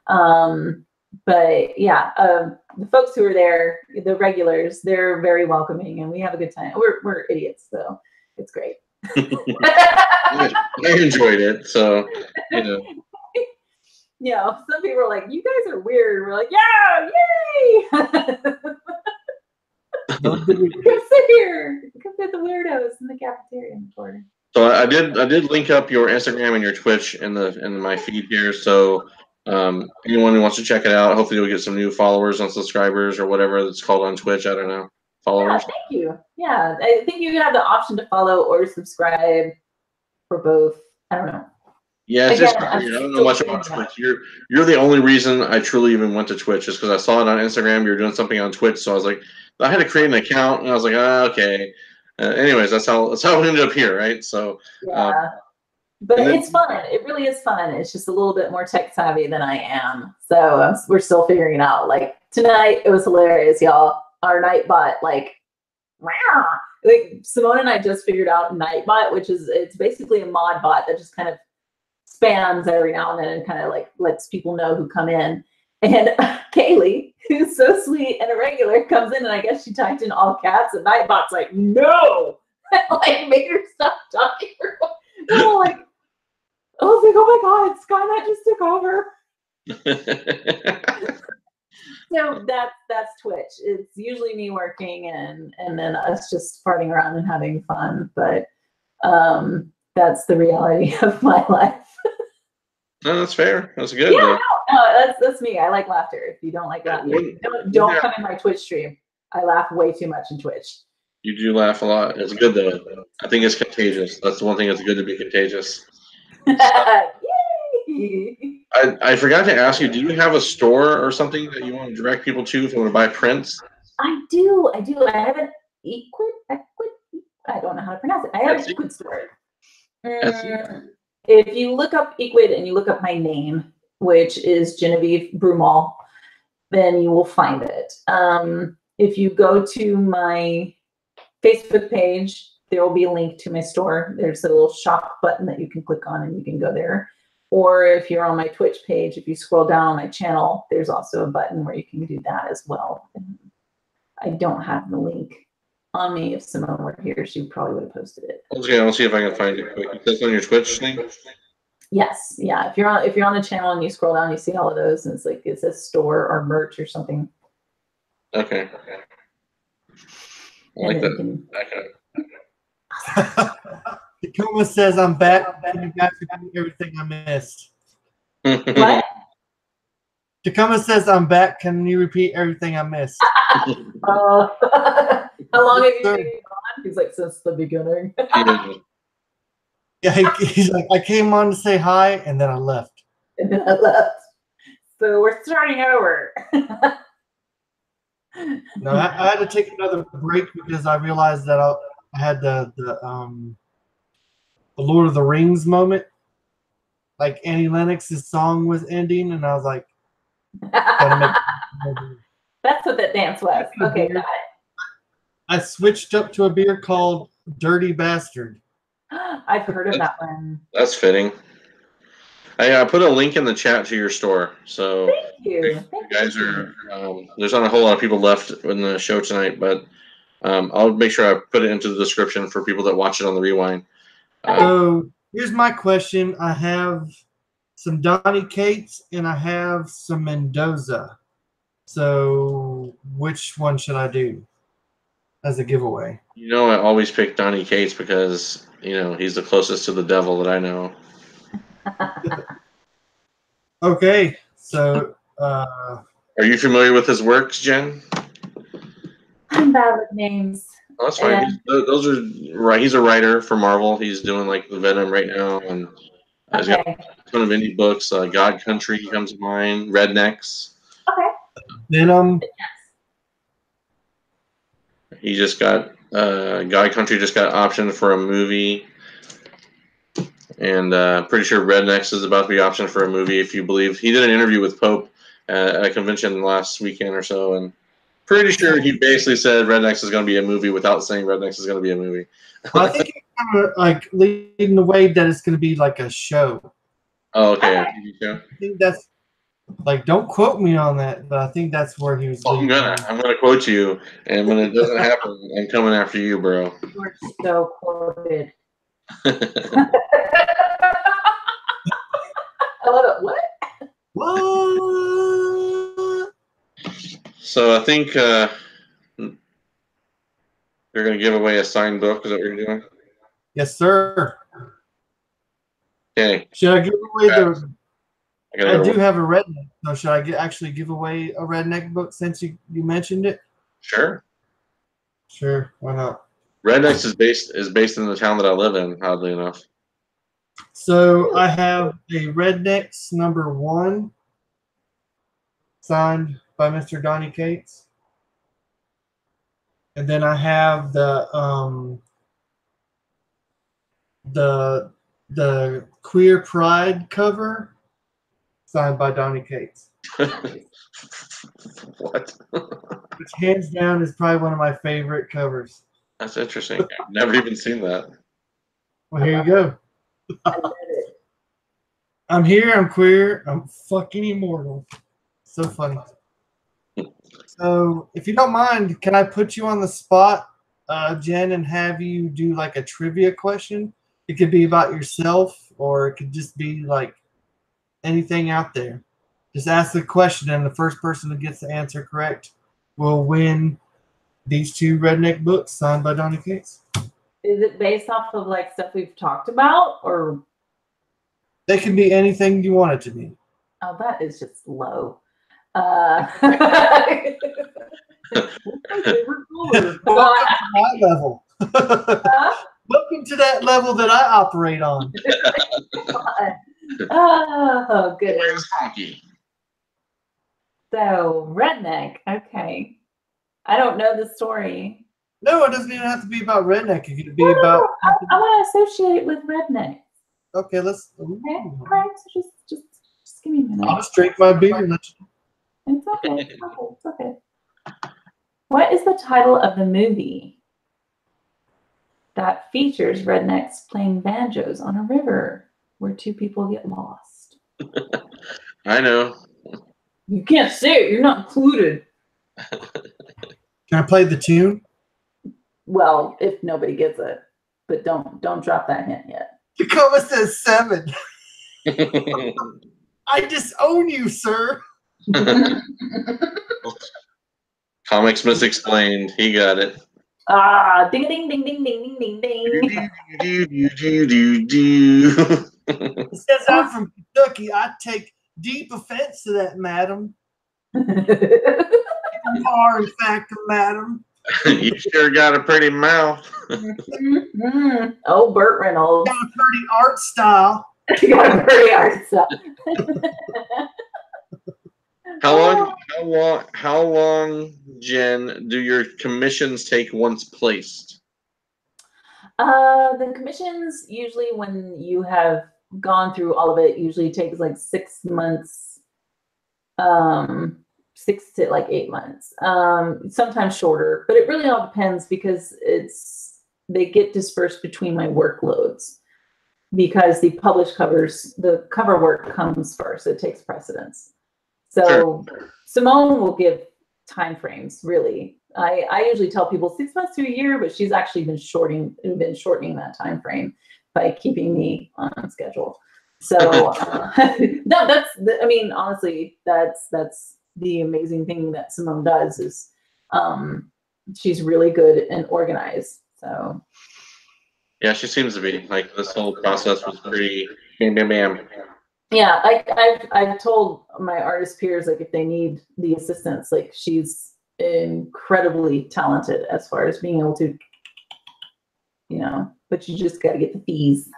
But yeah, the folks who are there, the regulars, they're very welcoming, and we have a good time. We're idiots, so it's great. I enjoyed it, so you know. You know, some people are like, "You guys are weird." We're like, "Yeah, yay!" Come sit here. Come get the weirdos in the cafeteria in the corner. So I did link up your Instagram and your Twitch in my feed here. So anyone who wants to check it out, hopefully you'll get some new followers and subscribers or whatever it's called on Twitch. I don't know, followers. Yeah, thank you. Yeah, I think you have the option to follow or subscribe for both. I don't know. Yeah, it's just I don't know much about Twitch. You're the only reason I truly even went to Twitch, just because I saw it on Instagram. You were doing something on Twitch, so I was like, I had to create an account, and I was like, okay. Anyways, that's how we ended up here, right? So yeah, but it's fun. It really is fun. It's just a little bit more tech savvy than I am, so we're still figuring it out. Like tonight, it was hilarious, y'all. Our Nightbot, like Simone and I just figured out Nightbot, which is it's basically a mod bot that just kind of spams every now and then and kind of like lets people know who come in. And Kaylee, who's so sweet and a regular, comes in, and I guess she typed in all caps, and Nightbot's like, no, like made her stop talking. And I'm like, I was like, oh my God, Skynet just took over. So that's Twitch. It's usually me working and then us just farting around and having fun. But that's the reality of my life. No, that's fair. That's good. Yeah, no, that's me. I like laughter. If you don't like laughter, don't come in my Twitch stream. I laugh way too much in Twitch. You do laugh a lot. It's good though. I think it's contagious. That's the one thing that's good to be contagious. Yay! I forgot to ask you, do you have a store or something that you want to direct people to if you want to buy prints? I do. I have an Equid. I don't know how to pronounce it. I have an Equid store. If you look up Equid and you look up my name, which is Genevieve Broomall, then you will find it. If you go to my Facebook page, there will be a link to my store. There's a little shop button that you can click on and you can go there. Or if you're on my Twitch page, if you scroll down on my channel, there's also a button where you can do that as well. And I don't have the link on me. If Simone were here, she probably would have posted it. Okay, I'll see if I can find it quick. That's on your Twitch thing? Yes, yeah. If you're on the channel and you scroll down, you see all of those, and it's like it says store or merch or something. Okay. I like that. Takuma says I'm back. Can you guys repeat everything I missed? What? Takuma says I'm back. Can you repeat everything I missed? How long have you been on? He's like, since the beginning. Yeah, he's like, I came on to say hi, and then I left. And then I left. So we're starting over. No, I had to take another break because I realized that I had the Lord of the Rings moment. Like Annie Lennox's song was ending, and I was like, gotta make That's what that dance was. Okay, got it. I switched up to a beer called Dirty Bastard. I've heard of that one. That's fitting. I put a link in the chat to your store. So thank you. You guys are there's not a whole lot of people left in the show tonight, but I'll make sure I put it into the description for people that watch it on the rewind. So here's my question. I have some Donny Cates and I have some Mendoza. So which one should I do as a giveaway? You know, I always pick Donnie Cates because, you know, he's the closest to the devil that I know. Okay, so Are you familiar with his works, Jen? I'm bad with names. Oh, that's fine. Those are right. He's a writer for Marvel. He's doing like the Venom right now, and he's got Okay. a ton of indie books. God Country comes to mind. Rednecks. Okay. Venom. He just got God Country just got optioned for a movie, and pretty sure Rednecks is about to be optioned for a movie. If you believe, he did an interview with Pope at a convention last weekend or so, and pretty sure he basically said Rednecks is going to be a movie without saying Rednecks is going to be a movie. I think he's kind of like leading the way that it's going to be like a show. Oh, okay. A TV show. I think that's like, don't quote me on that, but I think that's where he was. Oh, I'm gonna quote you, and when it doesn't happen, I'm coming after you, bro. You were so quoted. I love it. What? What? So I think you're gonna give away a signed book. Is that what you're doing? Yes, sir. Okay. Should I give away the? I do Go. have a redneck. So should I actually give away a redneck book since you mentioned it? Sure. Sure. Why not? Rednecks is based in the town that I live in. Oddly enough. So I have a Rednecks #1 signed by Mr. Donnie Cates. And then I have the Queer Pride cover signed by Donnie Cates. What? Which hands down is probably one of my favorite covers. That's interesting. I've never even seen that. Well, here you go. I love it. I'm here, I'm queer, I'm fucking immortal. So funny. So, if you don't mind, can I put you on the spot, Jen, and have you do like a trivia question? It could be about yourself, or it could just be like anything out there. Just ask the question, and the first person that gets the answer correct will win these 2 redneck books signed by Donnie Cates. Is it based off of like stuff we've talked about, or? They can be anything you want it to be. Oh, that is just low. Welcome to my level. Welcome to that level that I operate on. Oh, goodness. Where's Honky? So, redneck. Okay. I don't know the story. No, it doesn't even have to be about redneck. It could be about. I want to associate it with redneck. Okay, let's. Okay. All right. So just give me a minute. I'll just drink my beer and let you. It's okay. It's okay. It's okay. What is the title of the movie that features rednecks playing banjos on a river where 2 people get lost? I know. You can't say it. You're not included. Can I play the tune? Well, if nobody gets it, but don't drop that hint yet. Tacoma says 7. I disown you, sir. Comics Misexplained. He got it. Ah, ding ding ding ding ding ding ding ding. It says I'm from Kentucky. I take deep offense to that, madam. You are, in fact, a madam. You sure got a pretty mouth. Oh, Burt Reynolds. Got a pretty art style. You got a pretty art style. How long, Jen, do your commissions take once placed? The commissions usually, when you have gone through all of it, usually takes like 6 months, 6 to like 8 months, sometimes shorter, but it really all depends because they get dispersed between my workloads because the published covers, the cover work comes first. It takes precedence. So sure. Simone will give time frames, really. I usually tell people 6 months to a year, but she's actually been shortening that time frame by keeping me on schedule. So no, honestly, that's the amazing thing that Simone does is she's really good and organized. So Yeah, she seems to be. Like, this whole process was pretty bam, bam, bam. yeah, like I've told my artist peers, like if they need the assistance, like she's incredibly talented as far as being able to, but you just got to get the fees.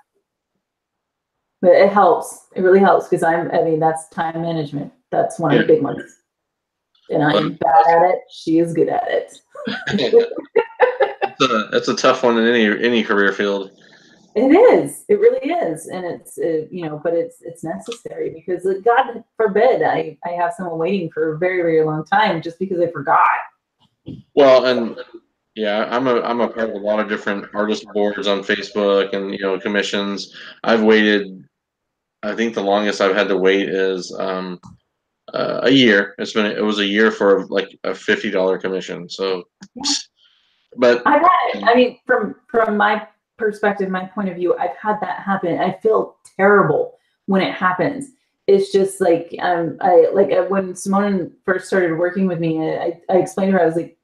But it helps. It really helps because I mean, that's time management. That's one of the big ones. And I'm bad at it. She is good at it. It's a tough one in any career field. It is. It really is, and it's but it's necessary because God forbid I have someone waiting for a very, very long time just because I forgot. Well, and yeah, I'm a part of a lot of different artist boards on Facebook and commissions. I've waited. I think the longest I've had to wait is a year. It was a year for like a $50 commission. So, but I've had it. I mean, from my perspective, my point of view, I've had that happen. I feel terrible when it happens. It's just like when Simone first started working with me, I explained to her, I was like,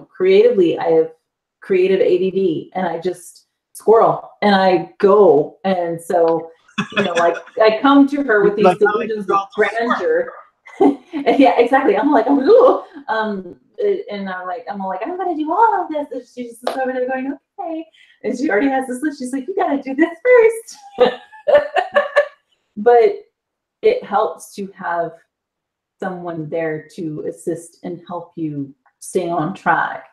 creatively, I have creative ADD, and I just squirrel and I go, and so like I come to her with these delusions of grandeur. Yeah, exactly. I'm like, ooh. And I'm like, I'm gonna do all of this. And she's just over there going, okay. And she already has this list. She's like, you gotta do this first. But it helps to have someone there to assist and help you stay on track.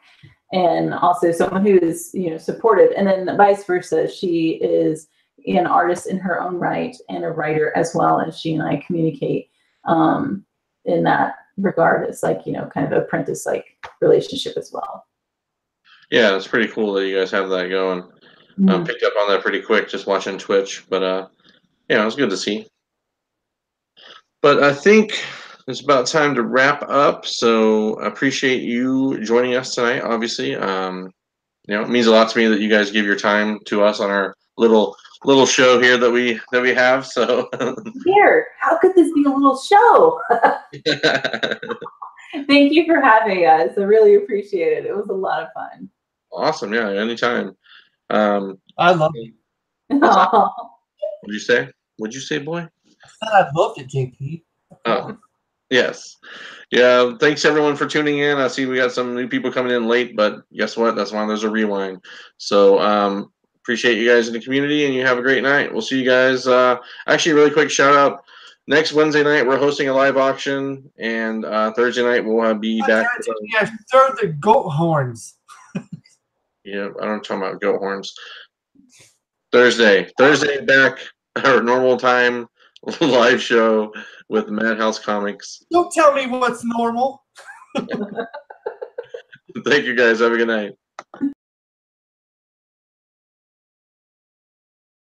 And also someone who is, supportive. And then vice versa. She is an artist in her own right and a writer as well. And she and I communicate in that regard. It's like, kind of apprentice like relationship as well. Yeah, it's pretty cool that you guys have that going. Picked up on that pretty quick just watching Twitch, but it was good to see. But I think it's about time to wrap up. So I appreciate you joining us tonight. Obviously, it means a lot to me that you guys give your time to us on our little show here that we have. So here, how could this be a little show? Thank you for having us. I really appreciate it. It was a lot of fun. Awesome. Yeah, anytime. I love it. What'd you say? What'd you say, boy? I said I loved it, JP. Oh, yes. Yeah, thanks everyone for tuning in. I see we got some new people coming in late, but guess what? That's why there's a rewind. So appreciate you guys in the community, and you have a great night. We'll see you guys. Actually, really quick shout out. Next Wednesday night, we're hosting a live auction, and Thursday night we'll be back. Yeah, throw the goat horns. Yeah, I don't talk about goat horns. Thursday back our normal time live show with Madhouse Comics. Don't tell me what's normal. Thank you guys. Have a good night.